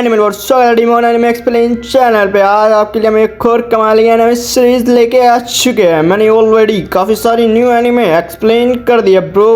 Animal word स्वागत है demon anime explain channel पे। आज आपके लिए हम एक और कमाल की एनिमे सीरीज लेके आ चुके हैं। मैंने ऑलरेडी काफ़ी सारी न्यू एनिमे एक्सप्लेन कर दिया ब्रो।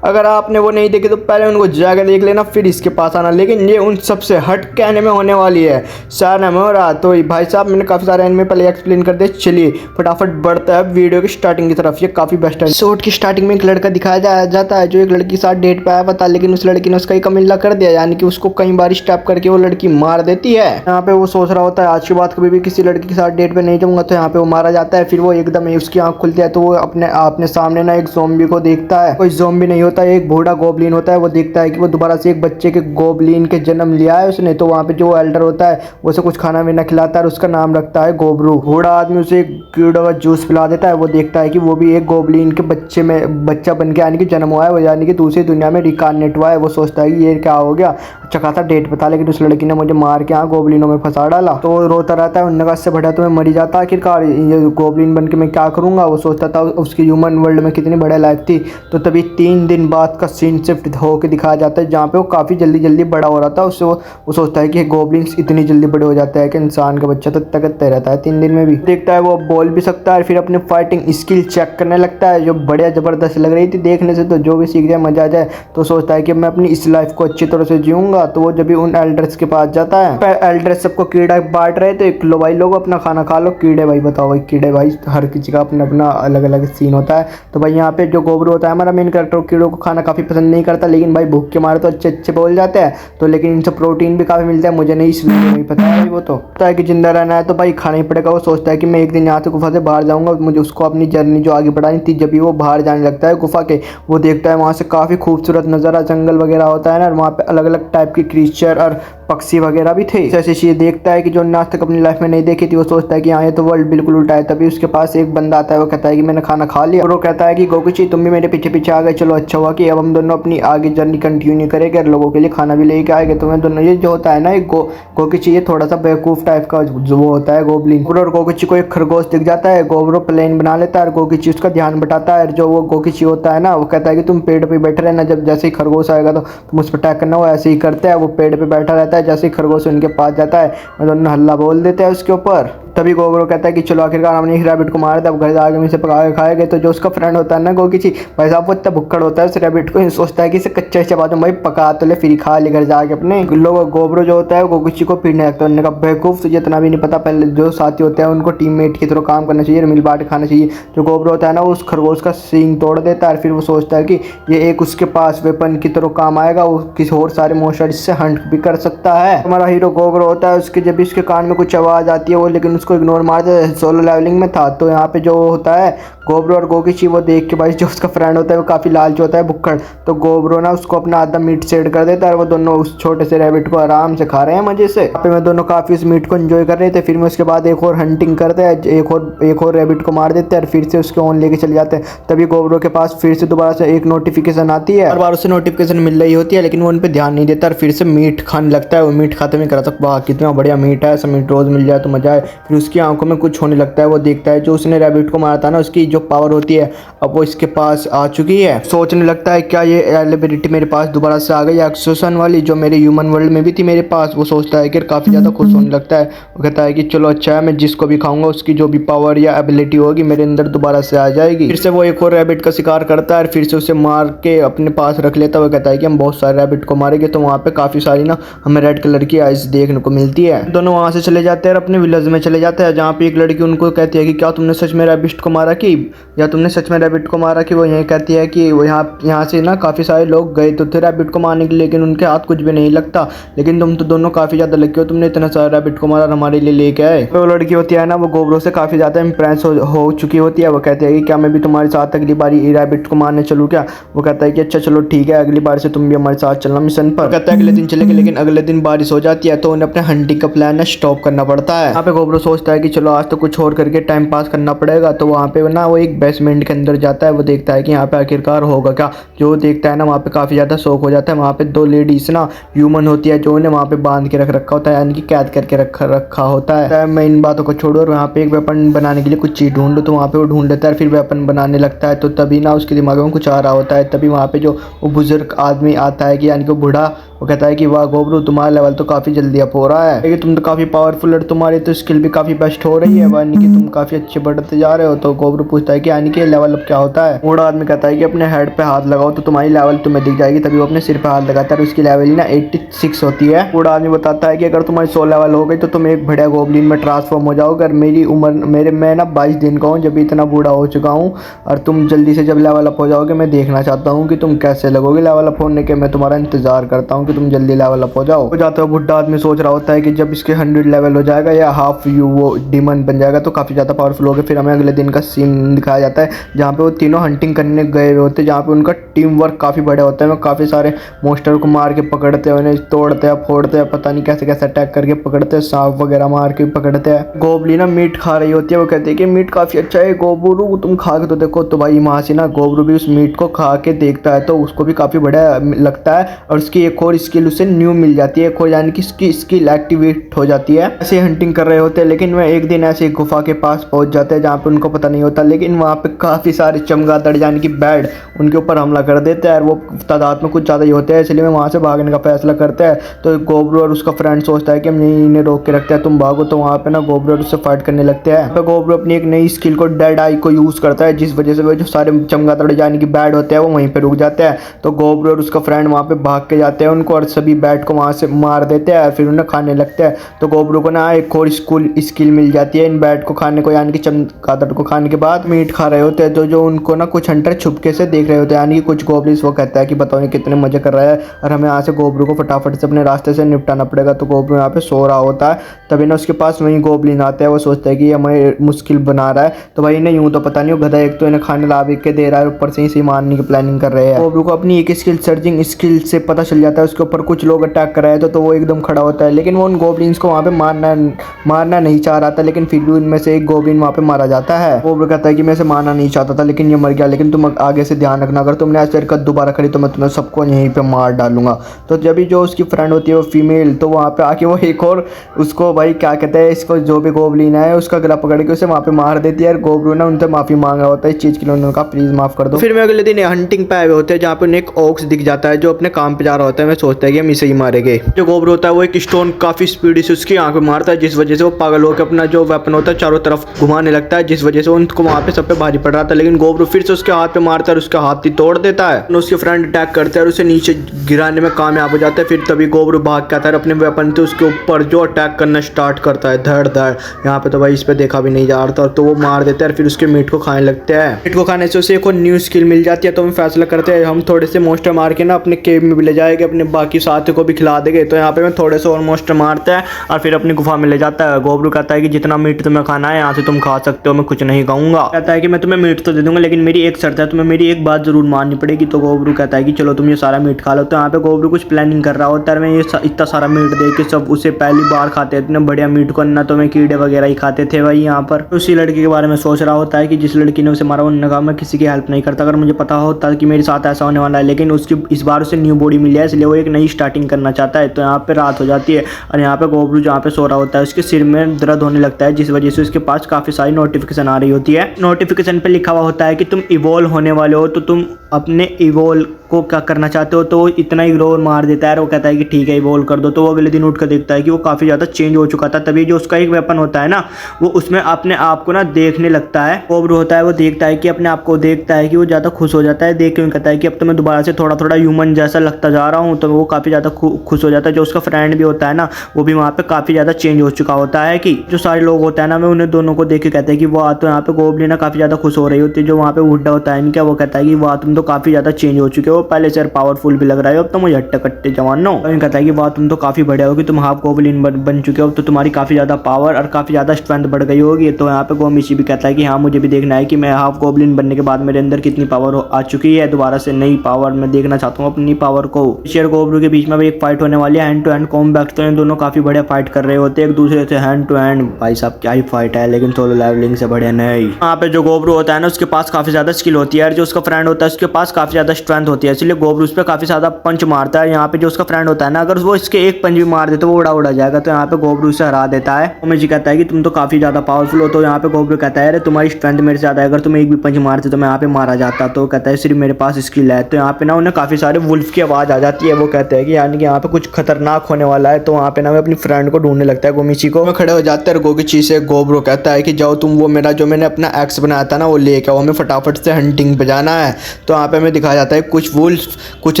अगर आपने वो नहीं देखे तो पहले उनको जाकर देख लेना, फिर इसके पास आना। लेकिन ये उन सबसे हट के एनिमे होने वाली है। सारा हो रहा तो भाई साहब मैंने काफ़ी सारे एनिमे पहले एक्सप्लेन कर दिए। चलिए फटाफट बढ़ता है वीडियो की स्टार्टिंग की तरफ। ये काफ़ी बेस्ट है। शॉर्ट की स्टार्टिंग में एक लड़का दिखाया जाता है जो एक लड़की के साथ डेट पे आया पता, लेकिन उस लड़की ने उसका ही कमिल्ला कर दिया, यानी कि उसको कई बार स्टैप करके वो लड़की मार देती है। यहाँ पे वो सोच रहा होता है आज के बाद कभी भी किसी लड़की के साथ डेट पे नहीं जाऊंगा, तो यहाँ पे वो मारा जाता है। फिर वो एकदम उसकी आंख खुलती है तो वो अपने सामने ना एक ज़ॉम्बी को देखता है। कोई ज़ॉम्बी नहीं होता है, एक बूढ़ा गोबलिन होता है। वो देखता है कि वो दोबारा से एक बच्चे के गोबलिन के जन्म लिया है उसने। तो वहाँ पे जो एल्डर होता है वो उसे कुछ खाना वीना खिलाता है और उसका नाम रखता है गोबरू। बूढ़ा आदमी उसे एक कीड़ों का जूस पिला देता है। वो देखता है कि वो भी एक गोबलिन के बच्चा बन के यानी कि जन्म हुआ है, वो यानी कि दूसरी दुनिया में रिकार्नेट हुआ है। वो सोचता है कि ये क्या हो गया, अच्छा खासा डेट पता, लेकिन उस लड़की ने मुझे मार के यहाँ गोबलिनों में फंसा डाला। तो वो रोता रहता है, उन्होंने कहा से बढ़िया तो मैं मर ही जाता आखिरकार, ये गोबलिन बन के मैं क्या करूँगा। वो सोचता था उसकी ह्यूमन वर्ल्ड में कितनी बढ़िया लाइफ थी। तो तभी 3 दिन बाद का सीन शिफ्ट होकर दिखाया जाता है जहाँ पे वो काफ़ी जल्दी बड़ा हो रहा था। उससे वो सोचता है कि गोबलिन्स इतनी जल्दी बड़े हो जाते हैं कि इंसान का बच्चा तो तकता रहता है 3 दिन में भी। देखता है वो बोल भी सकता है, फिर अपनी फाइटिंग स्किल चेक करने लगता है जो बढ़िया ज़बरदस्त लग रही थी देखने से। तो जो भी सीख जाए मजा आ जाए। तो सोचता है कि मैं अपनी इस लाइफ को अच्छी तरह से जीऊँगा। तो वो जब भी उन एल्डर्स के पास जाता है, एल्डर्स सबको कीड़ा बांट रहे थे, लो भाई लोग अपना खाना खा लो। कीड़े भाई बताओ भाई, कीड़े भाई हर किसी का अपना अपना अलग अलग सीन होता है। तो भाई यहाँ पे जो गोबरू होता है हमारा मेन कैरेक्टर, कीड़ों को खाना काफ़ी पसंद नहीं करता, लेकिन भाई भूख के मारे तो अच्छे बोल जाते हैं। तो लेकिन इनसे प्रोटीन भी काफ़ी मिलता है, मुझे नहीं इसलिए नहीं पता है भाई। वो तो पता है कि जिंदा रहना है तो भाई खाना ही पड़ेगा। वो सोचता है कि मैं एक दिन यहाँ से गुफा से बाहर जाऊँगा, मुझे उसको अपनी जर्नी जो आगे बढ़ानी थी। जब भी वो बाहर जाने लगता है गुफा के, वो देखता है वहाँ से काफ़ी खूबसूरत नज़ारा, जंगल वगैरह होता है ना, और वहाँ पे अलग अलग टाइप की क्रीचर और पक्षी वगैरह भी थे। ऐसी चीज़ देखता है कि जो आज तक अपनी लाइफ में नहीं देखी थी। वो सोचता है कि यहाँ ये तो वर्ल्ड बिल्कुल उल्टा है। तभी उसके पास एक बंदा आता है, वो कहता है कि मैंने खाना खा लिया। और वो कहता है कि गोकुची तुम भी मेरे पीछे पीछे आ गए, चलो अच्छा हुआ कि अब हम दोनों अपनी आगे जर्नी कंटिन्यू करेंगे और लोगों के लिए खाना भी लेके आएंगे। तुम्हें दोनों ये जो होता है ना, एक गोकुची ये थोड़ा सा बेवकूफ़ टाइप का जो वो होता है गोबलिन। और गोकुची को एक खरगोश दिख जाता है, गोबरो प्लेन बना लेता है और गोकुची उसका ध्यान बटाता है। जो वो गोकुची होता है ना, वो कहता है कि तुम पेड़ पर बैठे रहना, जब जैसे ही खरगोश आएगा तो तुम उस पर अटैक करना। वो ऐसे ही करते हैं, वो पेड़ पर बैठा रहता है। जैसे ही खरगोश उनके पास जाता है मैं दोनों हल्ला बोल देते हैं उसके ऊपर। तभी गोबरो कहता है कि चलो आखिरकार हमने एक रैबिट को मारा था, अब घर जाके में से पका के खाएंगे। तो जो उसका फ्रेंड होता है ना गोकुची भाई साहब, वो इतना भुक्कड़ होता है उस रैबिट को, सोचता है कि इसे कच्चे चबा दूं भाई, पका तो ले फिर खा ले घर जाके अपने। लोग गोबरो जो होता है वो गोकुची को पीटने लगता है। उन्होंने कहा बेवकूफ़ तुझे इतना भी नहीं पता, पहले जो साथी होते हैं उनको टीममेट की तरह काम करना चाहिए, मिल बांट खाना चाहिए। जो गोबरो होता है ना वो उस खरगोश का सींग तोड़ देता है। फिर वो सोचता है कि ये एक उसके पास वेपन की तरह काम आएगा, वो किसी और सारे मोशन इससे हंट भी कर सकता है। हमारा हीरो गोबरो होता है, उसके जब भी उसके कान में कुछ आवाज़ आती है वो लेकिन उसको इग्नोर मार देता है। सोलो लेवलिंग में था तो यहाँ पे जो होता है गोबरो और गोकुची, वो देख के भाई जो उसका फ्रेंड होता है वो काफ़ी लालची होता है भुक्कड़। तो गोबरो ना उसको अपना आधा मीट सेट कर देता है और वो दोनों उस छोटे से रैबिट को आराम से खा रहे हैं मजे से। यहाँ पे मैं दोनों काफ़ी उस मीट को एंजॉय कर रहे थे। फिर मैं उसके बाद एक और हंटिंग करते हैं, एक और रैबिट को मार देते हैं और फिर से उसके ऑन लेके चले जाते हैं। तभी गोबरो के पास फिर से दोबारा से एक नोटिफिकेशन आती है। हर बार उसे नोटिफिकेशन मिल रही होती है लेकिन वो उन पर ध्यान नहीं देता और फिर से मीट खाने लगता है। वो मीट खाते में करा तक वाह कितना बढ़िया मीट है, ऐसा मीट रोज़ मिल जाए तो मजा आए। फिर उसकी आंखों में कुछ होने लगता है। वो देखता है जो उसने रैबिट को मारा था ना, उसकी जो पावर होती है अब वो इसके पास आ चुकी है। सोचने लगता है क्या ये एबिलिटी मेरे पास दोबारा से आ गई, एक्सेशन वाली जो मेरे ह्यूमन वर्ल्ड में भी थी मेरे पास। वो सोचता है कि काफ़ी ज़्यादा खुश होने लगता है। वो कहता है कि चलो अच्छा है, मैं जिसको भी खाऊंगा उसकी जो भी पावर या एबिलिटी होगी मेरे अंदर दोबारा से आ जाएगी। फिर से वो एक और रैबिट का शिकार करता है और फिर से उसे मार के अपने पास रख लेता है। वो कहता है कि हम बहुत सारे रैबिट को मारेंगे। तो वहाँ पे काफ़ी सारी ना हमें रेड कलर की आइस देखने को मिलती है। दोनों वहाँ से चले जाते हैं और अपने विलेज में चले जाते हैं, जहाँ पे एक लड़की उनको कहती है कि क्या तुमने सच में रैबिट को मारा कि, या तुमने सच में रैबिट को मारा कि। वो यही कहती है कि वो यहाँ से ना काफ़ी सारे लोग गए तो थे रैबिट को मारने के लिए, लेकिन उनके हाथ कुछ भी नहीं लगता, लेकिन तुम तो दोनों काफ़ी ज़्यादा लकी हो, तुमने इतना सारा रैबिट को मारा हमारे लिए लेके आए। तो वो लड़की होती है ना वो गोबरो से काफ़ी ज़्यादा इंप्रेस हो चुकी होती है। वो कहती है कि क्या मैं भी तुम्हारे साथ अगली बार रैबिट को मारने चलूँ क्या। वो कहता है कि अच्छा चलो ठीक है, अगली बार से तुम भी हमारे साथ चलना मिशन पर। कहता है अगले दिन चलेंगे, लेकिन अगले दिन बारिश हो जाती है तो उन्हें अपने हंटिंग का प्लान स्टॉप करना पड़ता है। यहाँ पे गोबरो सोचता है कि चलो आज तो कुछ और करके टाइम पास करना पड़ेगा। तो वहाँ पे ना वो एक बेसमेंट के अंदर जाता है। वो देखता है कि यहाँ पे आखिरकार होगा क्या। जो देखता है ना वहाँ पे काफ़ी ज़्यादा शौक हो जाता है। वहाँ पे 2 लेडीज ना ह्यूमन होती है जो उन्हें वहाँ पे बांध के रखा होता है, यानी कि कैद करके रखा होता है। मैं इन बातों को छोड़ो और वहाँ पे एक वेपन बनाने के लिए कुछ चीज़ ढूंढो। तो वहाँ पे वो ढूंढ लेता है, फिर वेपन बनाने लगता है। तो तभी ना उसके दिमाग में कुछ आ रहा होता है। तभी वहाँ पे जो वो बुजुर्ग आदमी आता है कि यानी कि बूढ़ा वो कहता है कि वाह गोबरू तुम्हारा लेवल तो काफ़ी जल्दी अप हो रहा है, लेकिन तुम तो काफ़ी पावरफुल और तुम्हारी तो स्किल भी काफ़ी बेस्ट हो रही है, यानी कि तुम काफ़ी अच्छे बढ़ते जा रहे हो। तो गोबरू पूछता है कि यानी कि लेवल अप क्या होता है। बूढ़ा आदमी कहता है कि अपने हेड पे हाथ लगाओ तो तुम्हारी लेवल तुम्हें दिख जाएगी। तभी वो अपने सिर पे हाथ लगाता है और उसकी लेवल ना 86 होती है। बूढ़ा आदमी बताता है कि अगर तुम्हारी 100 लेवल हो गई तो तुम एक बढ़िया गोबलिन में ट्रांसफॉर्म हो जाओगे। अगर मेरी उम्र मैं ना 22 दिन का हूँ जब इतना बूढ़ा हो चुका हूँ, और तुम जल्दी से जब लेवल अप हो जाओगे मैं देखना चाहता हूँ कि तुम कैसे लगोगे लेवल अप होने के। मैं तुम्हारा इंतजार करता हूँ कि तुम जल्दी लेवल अप हो जाओ। हो जाते हो बुढ़ा आदमी सोच रहा होता है कि जब इसके 100 लेवल हो जाएगा या हाफ यू वो डीमन बन जाएगा तो काफ़ी ज़्यादा पावरफुल हो गए। फिर हमें अगले दिन का सीन दिखाया जाता है जहाँ पे वो तीनों हंटिंग करने गए हुए होते हैं, जहाँ पे उनका टीम वर्क काफ़ी बड़ा होता है। वो काफ़ी सारे मोस्टर को मार के पकड़ते हैं, उन्हें तोड़ते हैं, फोड़ते हैं, पता नहीं कैसे कैसे अटैक करके पकड़ते हैं, सांप वगैरह मार के पकड़ते हैं। गोबली ना मीट खा रही होती है, वो कहती है कि मीट काफ़ी अच्छा है गोबरू, तुम खा के तो देखो। तो भाई वहाँ से ना गोबरू भी उस मीट को खा के देखता है तो उसको भी काफ़ी बढ़िया लगता है और उसकी एक और स्किल उसे न्यू मिल जाती है, एक और यानी कि उसकी स्किल एक्टिवेट हो जाती है। ऐसे हंटिंग कर रहे होते हैं, लेकिन वह एक दिन ऐसे गुफा के पास पहुंच जाते हैं जहाँ पे उनको पता नहीं होता, लेकिन वहाँ पे काफ़ी सारे चमगादड़ यानी कि बैड उनके ऊपर हमला कर देते हैं और वो तादाद में कुछ ज़्यादा ही होते हैं, इसलिए मैं वहाँ से भागने का फैसला करते हैं। तो गोबरू और उसका फ्रेंड सोचता है कि हम इन्हें रोक के रखते हैं, तुम भागो। तो वहाँ पे ना गोबरू और उससे फाइट करने लगते हैं। तो गोबरू अपनी एक नई स्किल को डेड आई को यूज़ करता है, जिस वजह से वो जो सारे चमगादड़ यानी कि बैड होते हैं वो वहीं पर रुक जाते हैं। तो गोबरू और उसका फ्रेंड वहाँ पे भाग के जाते हैं उनको और सभी बैड को वहाँ से मार देते हैं और फिर उन्हें खाने लगते हैं। तो गोबरू को ना एक और स्किल मिल जाती है इन बैड को खाने को, यानी कि चमगादड़ को खाने के बाद मीट खा रहे होते हैं। तो जो उनको ना कुछ हंटर छुपके से देख रहे होते हैं, यानी कि कुछ गोबलिन्स। वो कहता है कि बताओ ये कितने मजे कर रहा है और हमें यहाँ से गोबरू को फटाफट से अपने रास्ते से निपटाना पड़ेगा। तो गोबरू यहाँ पे सो रहा होता है, तभी ना उसके पास वही गोबलिन आता है। वो सोचता है कि हमें मुश्किल बना रहा है, तो भाई इन्हें यूं तो पता नहीं हो गधा एक तो इन्हें खाने ला के दे रहा है, ऊपर से इसे मारने की प्लानिंग कर रहे हैं। गोबरू को अपनी एक स्किल सर्जिंग स्किल से पता चल जाता है उसके ऊपर कुछ लोग अटैक कर रहे थे, तो वो एकदम खड़ा होता है, लेकिन वो उन गोबलिन्स को वहाँ पे मारना नहीं चाह रहा था, लेकिन फिर भी उनमें से एक गोबलिन वहाँ पे मारा जाता है। गोबरू कहता है कि मैं इसे मारना नहीं चाहता था लेकिन ये मर गया, लेकिन तुम आगे से ध्यान रखना, अगर तुमने ऐसे हरकत दोबारा करी तो मैं तुम्हें सबको यहीं पे मार डालूंगा। तो जब भी जो उसकी फ्रेंड होती है वो फीमेल, तो वहाँ पे आके वो एक और उसको भाई क्या कहते हैं, इसको जो भी गोबलिन है उसका गला पकड़ के उसे वहाँ पे मार देती है। गोबरू ने उनसे माफ़ी मांगा होता है इस चीज़ के लिए, उन्होंने कहा प्लीज़ माफ़ कर दो। फिर मैं अगले दिन हंटिंग पे आए हुए होते हैं जहाँ पे उन्हें एक ऑक्स दिख जाता है जो अपने काम पे जा रहा होता है। मैं सोचता है कि हम इसे ही मारेंगे। जो गोबरू होता है वो एक स्टोन काफ़ी स्पीड से उसकी आँख में मारता है, जिस वजह से वो पागल होकर अपना जो वेपन होता है चारों तरफ घुमाने लगता है, जिस वजह से उनको वहाँ पे सब पे भारी पड़ रहा था। लेकिन गोबरू फिर से उसके हाथ पे मारता है और उसका हाथ ही तोड़ देता है। उसके फ्रेंड अटैक करते हैं और उसे नीचे गिराने में कामयाब हो जाता है। फिर तभी गोबरू भाग के आता है अपने वेपन से उसके ऊपर जो अटैक करना स्टार्ट करता है, धड़ धड़। यहाँ पे तो भाई इस पे देखा भी नहीं जा रहा था, तो वो मार देते हैं और फिर उसके मीट को खाने लगते हैं। मीट को खाने से उसे एक और न्यू स्किल मिल जाती है। तो हम फैसला करते हैं हम थोड़े से मोस्टर मार के ना अपने केव में भी ले जाएंगे, अपने बाकी साथियों को भी खिला देंगे। तो यहाँ पे मैं थोड़े से और मोस्टर मारता है और फिर अपनी गुफा में ले जाता है। गोबरू कहता है कि जितना मीट तुम्हें खाना है यहाँ से तुम खा सकते हो, मैं कुछ नहीं खाऊंगा। कहता है कि मैं तुम्हें मीट तो दे दूंगा लेकिन मेरी एक शर्त है, तुम्हें मेरी एक बात जरूर माननी पड़ेगी। तो गोबरू कहता है कि चलो तुम ये सारा मीट खा लो। तो यहाँ पे गोबरू कुछ प्लानिंग कर रहा होता है, मैं ये इतना सारा मीट दे के सब उसे पहली बार खाते इतने बढ़िया मीट को, ना तो मैं कीड़े वगैरह ही खाते थे भाई। यहाँ पर उसी लड़की के बारे में सोच रहा होता है कि जिस लड़की ने उसे मारा, उन्होंने कहा मैं किसी की हेल्प नहीं करता, अगर मुझे पता होता कि मेरे साथ ऐसा होने वाला है। लेकिन उसकी इस बार उसे न्यू बॉडी मिली है, इसलिए वो एक नई स्टार्टिंग करना चाहता है। तो यहाँ पे रात हो जाती है और यहाँ पे गोबरू जहाँ पे सो रहा होता है उसके सिर में दर्द होने लगता है, जिस वजह से उसके पास काफ़ी सारी नोटिफिकेशन आ रही होती है। नोटिफिकेशन पे लिखा हुआ होता है कि तुम इवॉल्व होने वाले हो, तो तुम अपने इवॉल्व को क्या करना चाहते हो। तो वो इतना इग्नोर मार देता है, वो कहता है कि ठीक है इवॉल्व कर दो। तो वो अगले दिन उठ कर देखता है कि वो काफ़ी ज़्यादा चेंज हो चुका था। तभी जो उसका एक वेपन होता है ना, वो उसमें अपने आप को ना देखने लगता है। गोबरू होता है वो देखता है कि अपने आप को देखता है कि वो ज़्यादा खुश हो जाता है देख के, कहता है कि अब तो मैं दोबारा से थोड़ा थोड़ा ह्यूमन जैसा लगता जा रहा हूँ। तो वो काफ़ी ज़्यादा खुश हो जाता है। जो उसका फ्रेंड भी होता है ना, वो भी वहाँ पे काफ़ी ज़्यादा चेंज हो चुका होता है। कि जो सारे लोग होते हैं ना, मैं उन्हें दोनों को देख के कहते हैं कि वाह, तो यहाँ पे गोबलिन ना काफ़ी ज़्यादा खुश हो रही होती है। जो वहाँ पे बुड्ढा होता है इनका, वो कहता है कि वाह तुम तो काफ़ी ज़्यादा चेंज हो चुके हो, पहले से पावरफुल भी लग रहा है, अब तो मुझे हट्टे कट्टे जवान हो। कहता है कि वाह तुम तो काफ़ी बढ़िया होगी, तुम हाफ गोबलिन बन चुके हो, तो तुम्हारी काफ़ी ज़्यादा पावर और काफ़ी ज़्यादा स्ट्रेंथ बढ़ गई होगी। तो यहाँ पे गोमिशी भी कहता है कि हाँ मुझे भी देखना है कि मैं हाफ गोबलिन बनने के बाद मेरे अंदर कितनी पावर आ चुकी है, दोबारा से नई पावर मैं देखना चाहता हूँ अपनी पावर को। शेर गोबरू के बीच में भी एक फाइट होने वाली है, हैंड टू हैंड कॉम्बैट। तो इन दोनों काफ़ी बढ़िया फाइट कर रहे होते हैं एक दूसरे से हैंड टू हैंड। भाई साहब क्या ही फाइट है, लेकिन सोलो लेवलिंग से बढ़िया नहीं। यहाँ पे जो गोबरू होता है ना, उसके पास काफ़ी ज़्यादा स्किल होती है, और जो उसका फ्रेंड होता है उसके उसके पास काफ़ी ज़्यादा स्ट्रेंथ होती है, इसलिए गोब्रू उस पर काफ़ी ज़्यादा पंच मारता है। यहाँ पे जो उसका फ्रेंड होता है ना, अगर वो इसके एक पंच भी मार दे तो वो उड़ा जाएगा। तो यहाँ पे गोब्रू उसे हरा देता है। ओमी जी कहता है कि तुम तो काफ़ी ज़्यादा पावरफुल हो। तो यहाँ पे गोब्रू कहता है अरे तुम्हारी स्ट्रेंथ मेरे से ज़्यादा है, अगर तुम एक भी पंच मारते तो मैं यहाँ पे मारा जाता। तो कहता है सिर्फ मेरे पास स्किल है। तो यहाँ पे ना उन्हें काफ़ी सारे वुल्फ की आवाज़ आ जाती है। वो कहते हैं कि यानी कि यहाँ पे कुछ खतरनाक होने वाला है। तो वहाँ पे ना मैं अपनी फ्रेंड को ढूंढने लगता है, गोमिची को। खड़े हो जाते हैं गोगिची से। गोब्रू कहता है कि जाओ तुम वो मेरा जो मैंने अपना एक्स बनाया था ना वो लेके आओ, हमें फटाफट से हंटिंग पे जाना है। तो यहाँ पे हमें दिखाया जाता है कुछ वुल्फ कुछ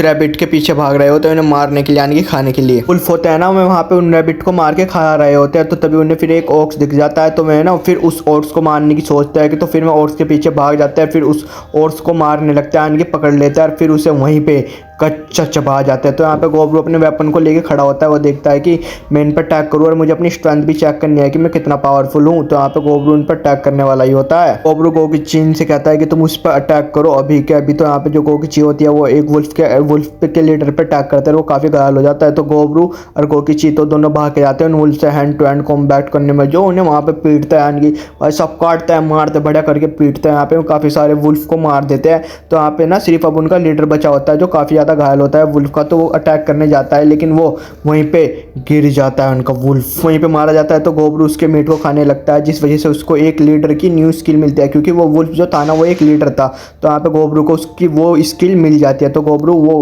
रैबिट के पीछे भाग रहे होते हैं उन्हें मारने के लिए, यानी कि खाने के लिए। वुल्फ होते हैं ना, मैं वहाँ पे उन रैबिट को मार के खा रहे होते हैं। तो तभी उन्हें फिर एक ऑक्स दिख जाता है। तो मैं ना फिर उस ऑक्स को मारने की सोचता है कि तो फिर मैं ऑक्स के पीछे भाग जाता है, फिर उस ऑक्स को मारने लगता है, यानी कि पकड़ लेता है और फिर उसे वहीं पे कच्चा चबा जाता है। तो यहाँ पे गोब्रू अपने वेपन को लेके खड़ा होता है। वो देखता है कि मैं इन पर अटैक करूँ और मुझे अपनी स्ट्रेंथ भी चेक करनी है कि मैं कितना पावरफुल हूँ। तो यहाँ पे गोब्रू उन पर अटैक करने वाला ही होता है। गोब्रू गोगिची से कहता है कि तुम उस पर अटैक करो अभी के अभी। तो यहाँ पे जो गोगिची होती है वो एक वुल्फ के लीडर पे अटैक करता है, वो काफ़ी घायल हो जाता है। तो गोब्रू और गोगिची तो दोनों भाग के जाते हैं उन वुल्फ से हैंड टू हैंड कॉम्बैट करने में, जो उन्हें वहाँ पे पीटता है, यानी कि भाई सब काटता है, मारते बढ़िया करके पीटता है। यहाँ पे काफ़ी सारे वुल्फ को मार देते हैं। तो यहाँ पे ना सिर्फ अब उनका लीडर बचा होता है जो काफ़ी ज़्यादा घायल होता है वुल्फ का। तो वो अटैक करने जाता है लेकिन वो वहीं पे गिर जाता है, उनका वुल्फ वहीं पे मारा जाता है। तो गोब्रू उसके मीट को खाने लगता है, जिस वजह से उसको एक लीडर की न्यू स्किल मिलती है, क्योंकि वो वुल्फ जो था ना वो एक लीडर था। तो यहाँ पे गोब्रू को उसकी वो स्किल मिल जाती है। तो गोब्रू वो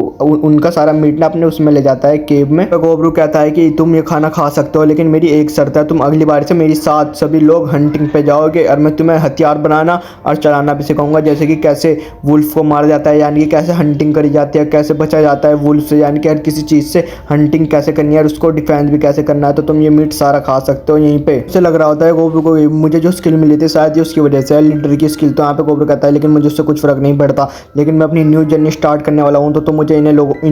उनका सारा मीट ना अपने उसमें ले जाता है केव में। तो गोब्रू कहता है कि तुम ये खाना खा सकते हो लेकिन मेरी एक शर्त है, तुम अगली बार से मेरे साथ सभी लोग हंटिंग पे जाओगे और मैं तुम्हें हथियार बनाना और चलाना भी सिखाऊंगा, जैसे कि कैसे वुल्फ को मारा जाता है, यानी कि कैसे हंटिंग करी जाती है, कैसे बचा जाता है वुल्फ से, यानी कि हर किसी चीज़ से हंटिंग कैसे करनी है और उसको डिफेंस भी कैसे करना है। तो तुम ये मीट सारा खा सकते हो यहीं पे। उसे लग रहा होता है गोब्रू को मुझे जो स्किल मिली थी शायद ये उसकी वजह से है, लीडर की स्किल। तो यहाँ पे गोब्रू कहता है लेकिन मुझे उससे कुछ फर्क नहीं पड़ता, लेकिन मैं अपनी न्यू जर्नी स्टार्ट करने वाला हूँ तो मुझे इन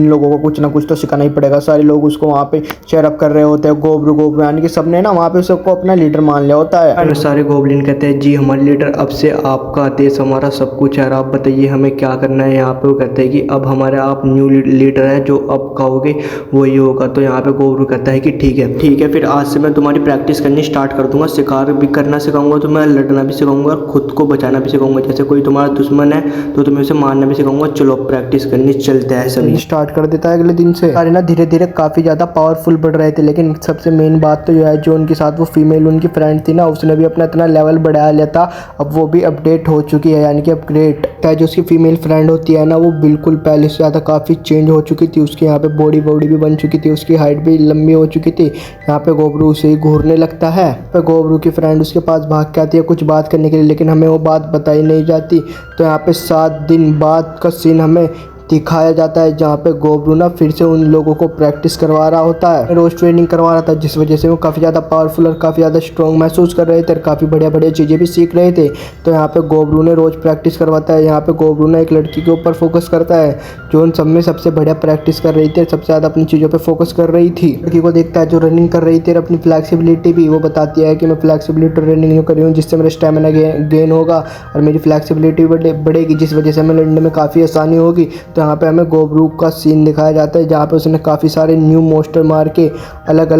लोगों को कुछ ना कुछ तो सिखाना ही पड़ेगा। सारे लोग उसको वहाँ पे चेयर अप कर रहे होते हैं, गोब्रू यानी कि सबने ना वहाँ पे सबको अपना लीडर मान लिया होता है। सारे गोब्लिन कहते हैं जी हमारे लीडर अब से आपका देश हमारा सब कुछ है, आप बताइए हमें क्या करना है। यहाँ पे वो कहते हैं कि अब हमारे आप न्यू लीडर है, जो अब कहोगे वही होगा। तो यहाँ पे गोब्रू कहता है कि ठीक है फिर आज से मैं तुम्हारी प्रैक्टिस करनी स्टार्ट कर दूंगा, शिकार भी करना सिखाऊंगा, तो मैं लड़ना भी सिखाऊंगा और खुद को बचाना भी सिखाऊंगा। जैसे कोई तुम्हारा दुश्मन है तो तुम्हें उसे मारना भी सिखाऊंगा, चलो प्रैक्टिस करनी चलते हैं। सभी स्टार्ट कर देता है अगले दिन से। सारे ना धीरे धीरे काफ़ी ज़्यादा पावरफुल बढ़ रहे थे, लेकिन सबसे मेन बात तो यह है जो उनके साथ वो फीमेल उनकी फ्रेंड थी ना, उसने भी अपना इतना लेवल बढ़ाया लिया था। अब वो भी अपडेट हो चुकी है, यानी कि अपग्रेड है। जो उसकी फीमेल फ्रेंड होती है ना वो बिल्कुल पहले से ज़्यादा काफ़ी चेंज हो चुकी थी। उसकी यहाँ पे बॉडी भी बन चुकी थी, उसकी हाइट भी लंबी हो चुकी थी। यहाँ पे गोब्रू उसे ही घूरने लगता है। पे गोब्रू की फ्रेंड उसके पास भाग के आती है कुछ बात करने के लिए, लेकिन हमें वो बात बताई नहीं जाती। तो यहाँ पे 7 दिन बाद का सीन हमें दिखाया जाता है, जहाँ पे गोब्रू ना फिर से उन लोगों को प्रैक्टिस करवा रहा होता है, रोज ट्रेनिंग करवा रहा था, जिस वजह से वो काफ़ी ज़्यादा पावरफुल और काफ़ी ज़्यादा स्ट्रॉन्ग महसूस कर रहे थे और काफ़ी बढ़िया चीज़ें भी सीख रहे थे। तो यहाँ पे गोब्रू ने रोज़ प्रैक्टिस करवाता है। यहाँ पे गोब्रू ना एक लड़की के ऊपर फोकस करता है जो उन सब में सबसे बढ़िया प्रैक्टिस कर रही थी, सबसे ज़्यादा अपनी चीज़ों पर फोकस कर रही थी। लड़की को देखता है जो रनिंग कर रही थी और अपनी फ्लैक्सिबिलिटी भी, वो बताती है कि मैं फ्लैक्सिबिलिटी ट्रेनिंग कर रही हूँ जिससे मेरा स्टेमिना गेन होगा और मेरी फ्लैक्सिबिलिटी बढ़ेगी, जिस वजह से हमें लड़ने में काफ़ी आसानी होगी। तो यहाँ पे हमें गोब्रू का सीन दिखाया जाता है जहाँ पे उसने काफ़ी सारे न्यू मोस्टर मार के अलग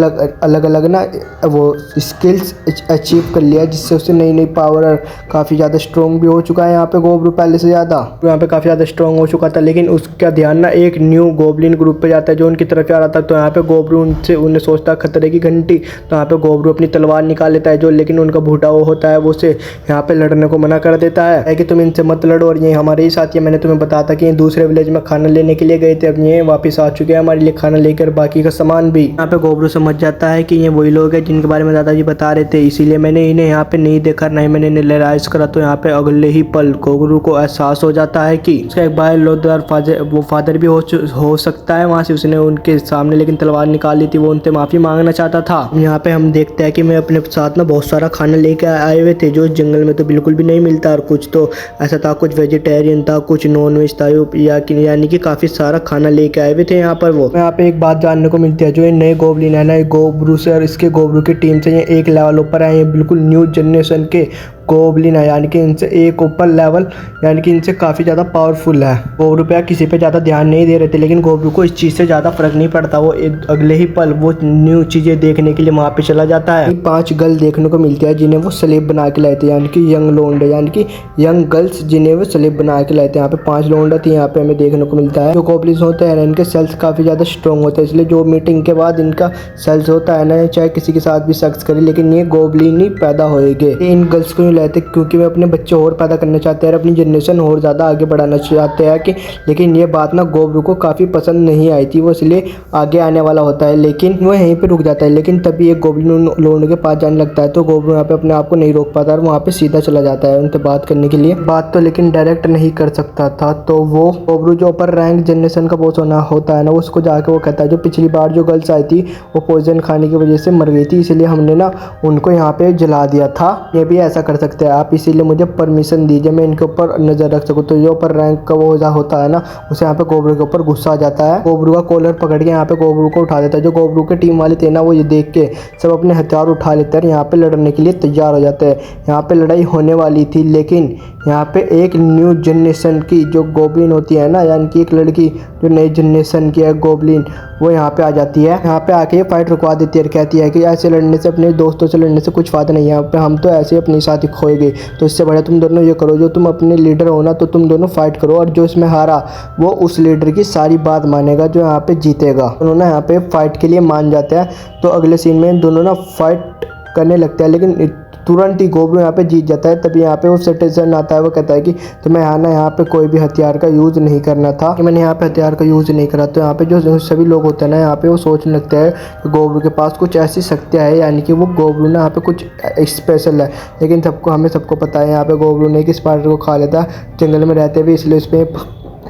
अलग ना वो स्किल्स अचीव कर लिया, जिससे उसे नई पावर और काफ़ी ज़्यादा स्ट्रॉन्ग भी हो चुका है। यहाँ पे गोब्रू पहले से ज़्यादा यहाँ पे काफ़ी ज़्यादा स्ट्रॉन्ग हो चुका था, लेकिन उसका ध्यान ना एक न्यू गोब्लिन ग्रुप पे जाता है जो उनकी तरफ आ रहा था। तो यहाँ पे गोब्रू उन्हें सोचता खतरे की घंटी। तो यहाँ पे गोब्रू अपनी तलवार निकाल लेता है, जो लेकिन उनका भूटा वो होता है वो उसे यहाँ पे लड़ने को मना कर देता है कि तुम इनसे मत लड़ो और ये हमारे ही साथी है। मैंने तुम्हें बताया था कि दूसरे विलेज में खाना लेने के लिए गए थे, अब ये वापस आ चुके हैं हमारे लिए खाना लेकर, बाकी का सामान भी। यहाँ पे गोब्रू समझ जाता है कि ये वही लोग हैं जिनके बारे में दादाजी बता रहे थे, इसीलिए मैंने इन्हें यहाँ पे नहीं देखा, नहीं मैंने इन्हें रियलाइज करा। तो यहाँ पे अगले ही पल गोब्रू को एहसास हो जाता है कि उसका एक भाई लोदार फादर भी हो सकता है वहाँ से। उसने उनके सामने लेकिन तलवार निकाल ली थी, वो उनसे माफ़ी मांगना चाहता था। यहाँ पे हम देखते हैं कि मैं अपने साथ ना बहुत सारा खाना लेके आए हुए थे जो जंगल में तो बिल्कुल भी नहीं मिलता, और कुछ तो ऐसा था, कुछ वेजिटेरियन था, कुछ नॉन वेज था, यानी कि काफ़ी सारा खाना लेके आए हुए थे यहाँ पर। वो यहाँ पे एक बात जानने को मिलती है, जो ये नए गोब्लिन है ना, गोब्रू से और इसके गोब्रू की टीम से ये एक लेवल ऊपर आए हैं, बिल्कुल न्यू जनरेशन के गोबलिन है, यानी कि इनसे एक ऊपर लेवल, यानी कि इनसे काफ़ी ज़्यादा पावरफुल है। गोबरू पे किसी पे ज़्यादा ध्यान नहीं दे रहे थे, लेकिन गोबरू को इस चीज़ से ज़्यादा फर्क नहीं पड़ता। वो अगले ही पल वो न्यू चीज़ें देखने के लिए वहाँ पे चला जाता है। 5 गर्ल देखने को मिलती है जिन्हें वो स्लेव बना के लाए थे, यानी कि यंग लोंडे, यानी कि यंग गर्ल्स जिन्हें वो स्लेव बना के लाए थे। यहाँ पे 5 लोंडा थी, यहाँ पे हमें देखने को मिलता है। जो गोबलिन्स होते हैं इनके सेल्स काफ़ी ज़्यादा स्ट्रॉन्ग होते हैं, इसलिए जो मीटिंग के बाद इनका सेल्स होता है ना, चाहे किसी के साथ भी सेक्स करे, लेकिन ये गोबलिन ही पैदा होएंगे। इन गर्ल्स को ही लाते क्योंकि वे अपने बच्चे और पैदा करना चाहते हैं, अपनी जनरेशन और ज़्यादा आगे बढ़ाना चाहते हैं कि लेकिन ये बात ना गोबरू को काफ़ी पसंद नहीं आई थी। वो इसलिए आगे आने वाला होता है, लेकिन वो यहीं पे रुक जाता है। लेकिन तभी एक गोबलिन लोंडे के पास जाने लगता है, तो गोबरू यहाँ पे अपने आप को नहीं रोक पाता और वहाँ पे सीधा चला जाता है उनसे बात करने के लिए। बात तो लेकिन डायरेक्ट नहीं कर सकता था, तो वो गोबरू जो ऊपर रैंक जनरेशन का बॉस होता है ना, उसको जाके वो कहता है जो पिछली बार जो गर्ल्स आई थी वो पॉइजन खाने की वजह से मर गई थी, इसलिए हमने ना उनको यहाँ पे जला दिया था। ये भी ऐसा कर सकते हैं आप, इसीलिए मुझे परमिशन दीजिए मैं इनके ऊपर नज़र रख सकूँ। तो जो ऊपर रैंक का वो होता है ना, उसे यहाँ पे गोबरू के ऊपर गुस्सा आ जाता है। गोबरू का कॉलर पकड़ के यहाँ पे गोबरू को उठा देता है। जो गोबरू के टीम वाले थे ना, वो ये देख के सब अपने हथियार उठा लेते हैं, यहाँ पे लड़ने के लिए तैयार हो जाते हैं। यहाँ पे लड़ाई होने वाली थी, लेकिन यहाँ पे एक न्यू जनरेशन की जो गोबलिन होती है ना, यानी कि एक लड़की जो नई जनरेशन की है गोबलिन, वो यहाँ पे आ जाती है। यहाँ पे आके ये फाइट रुकवा देती है और कहती है कि ऐसे लड़ने से, अपने दोस्तों से लड़ने से कुछ फायदा नहीं है, यहाँ पे हम तो ऐसे अपनी साथी खोए गए, तो इससे बढ़िया तुम दोनों ये करो, जो तुम अपने लीडर हो ना, तो तुम दोनों फाइट करो और जो इसमें हारा वो उस लीडर की सारी बात मानेगा जो यहाँ पे जीतेगा। दोनों ना यहाँ पे फाइट के लिए मान जाते हैं। तो अगले सीन में दोनों ना फाइट करने लगते हैं, लेकिन तुरंत ही गोबरू यहाँ पे जीत जाता है। तभी यहाँ पे वो सिटीजन आता है, वो कहता है कि तुम्हें आना यहाँ पे कोई भी हथियार का यूज़ नहीं करना था, कि मैंने यहाँ पे हथियार का यूज़ नहीं करा। तो यहाँ पे जो सभी लोग होते हैं ना, यहाँ पे वो सोचने लगते हैं कि गोबरू के पास कुछ ऐसी शक्तियाँ है, यानी कि वो गोबरू ना यहाँ पे कुछ स्पेशल है। लेकिन हमें सबको पता है यहाँ पे गोबरू ने कि स्पाइडर को खा लेता जंगल में रहते हुए, इसलिए उसमें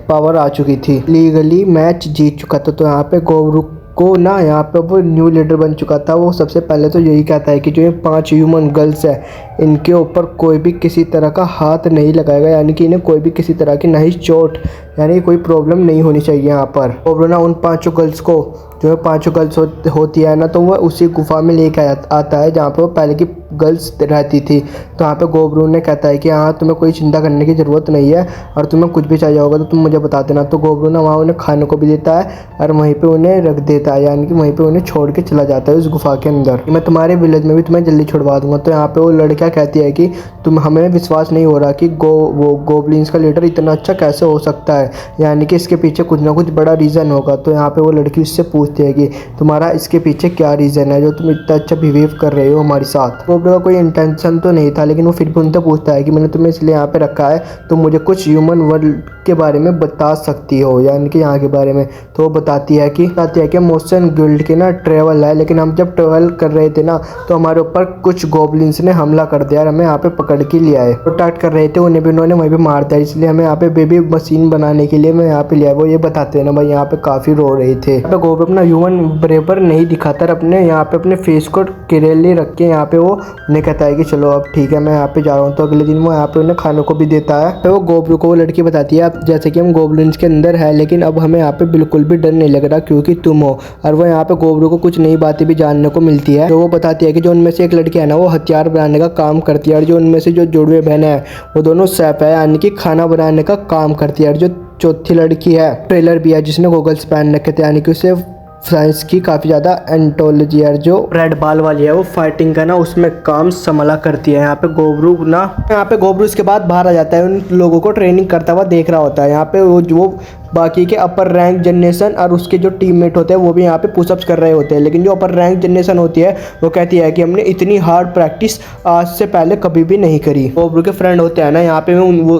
पावर आ चुकी थी, लीगली मैच जीत चुका था। तो यहाँ पे गोबरू को ना यहाँ पे वो न्यू लीडर बन चुका था। वो सबसे पहले तो यही कहता है कि जो ये 5 ह्यूमन गर्ल्स है, इनके ऊपर कोई भी किसी तरह का हाथ नहीं लगाएगा, यानी कि इन्हें कोई भी किसी तरह की नहीं चोट, यानी कोई प्रॉब्लम नहीं होनी चाहिए यहाँ पर। गोबरू ना उन 5 गर्ल्स को, जो 5 गर्ल्स होती है ना, तो वह उसी गुफा में लेके आता है जहाँ पे वो पहले की गर्ल्स रहती थी। तो यहाँ पे गोबरू ने कहता है कि हाँ तुम्हें कोई चिंता करने की ज़रूरत नहीं है, और तुम्हें कुछ भी चाहिए होगा तो तुम मुझे बता देना। तो गोबरू ना वहाँ उन्हें खाने को भी देता है और वहीं पे उन्हें रख देता है, यानी कि वहीं पे उन्हें छोड़ के चला जाता है उस गुफा के अंदर। मैं तुम्हारे विलेज में भी तुम्हें जल्दी छुड़वा दूंगा। तो यहाँ पे वो लड़कियाँ कहती है कि हमें विश्वास नहीं हो रहा कि वो गोबलिन्स का लीडर इतना अच्छा कैसे हो सकता है, यानी कि इसके पीछे कुछ ना कुछ बड़ा रीज़न होगा। तो यहाँ पे वो लड़की उससे पूछती है कि तुम्हारा इसके पीछे क्या रीज़न है जो तुम इतना अच्छा बिहेव कर रहे हो हमारे साथ। गोबरू का कोई इंटेंशन तो नहीं था, लेकिन वो फिर भी उनसे पूछता है कि मैंने तुम्हें इसलिए यहाँ पे रखा है, तो मुझे कुछ ह्यूमन वर्ल्ड के बारे में बता सकती हो, यानी कि यहाँ के बारे में। तो वो बताती है कि मोशन गिल्ड के ना ट्रेवल है, लेकिन हम जब ट्रेवल कर रहे थे ना, तो हमारे ऊपर कुछ गोबलिन्स ने हमला कर दिया और हमें यहाँ पे पकड़ के लिया है। प्रोटेक्ट कर रहे थे, उन्हें भी उन्होंने वहीं पे मार दिया, इसलिए हमें यहाँ पे बेबी मशीन बनाने के लिए मैं यहाँ पे लिया है। वो ये बताते हैं ना भाई, यहाँ पे काफ़ी रो रहे थे। यहाँ पे गोबरू अपना ह्यूमन बराबर नहीं दिखाता, अपने यहाँ पे अपने फेस को किरेले रख के यहाँ पे वो उन्हें कहता है कि चलो अब ठीक है मैं यहाँ पे जा रहा हूँ। तो अगले दिन वो यहाँ पे उन्हें खाने को भी देता है। तो वो गोबरू को वो लड़की बताती है, जैसे कि हम गोबलिन्स के अंदर है, लेकिन अब हमें यहाँ पे बिल्कुल भी डर नहीं लग रहा क्योंकि तुम हो। और वो यहाँ पे गोबरू को कुछ नई बातें भी जानने को मिलती है। तो वो बताती है कि जो उनमें से एक लड़की है ना, वो हथियार बनाने का काम करती है, और जो उनमें से जो जुड़वे बहन है वो दोनों शेफ है, यानी कि खाना बनाने का काम करती है। और जो चौथी लड़की है ट्रेलर भी है, जिसने गोगल्स पहन रखे थे, यानी कि उसे साइंस की काफ़ी ज़्यादा एंटोलॉजी है, जो रेड बाल वाली है, वो फाइटिंग का ना उसमें काम संभाला करती है। यहाँ पे गोबरू इसके बाद बाहर आ जाता है, उन लोगों को ट्रेनिंग करता हुआ देख रहा होता है। यहाँ पे वो बाकी के अपर रैंक जनरेशन और उसके जो टीममेट होते हैं वो भी यहाँ पे पुशअप्स कर रहे होते हैं, लेकिन जो अपर रैंक जनरेशन होती है वो कहती है कि हमने इतनी हार्ड प्रैक्टिस आज से पहले कभी भी नहीं करी। गोबरू के फ्रेंड होते हैं ना, यहाँ पे वो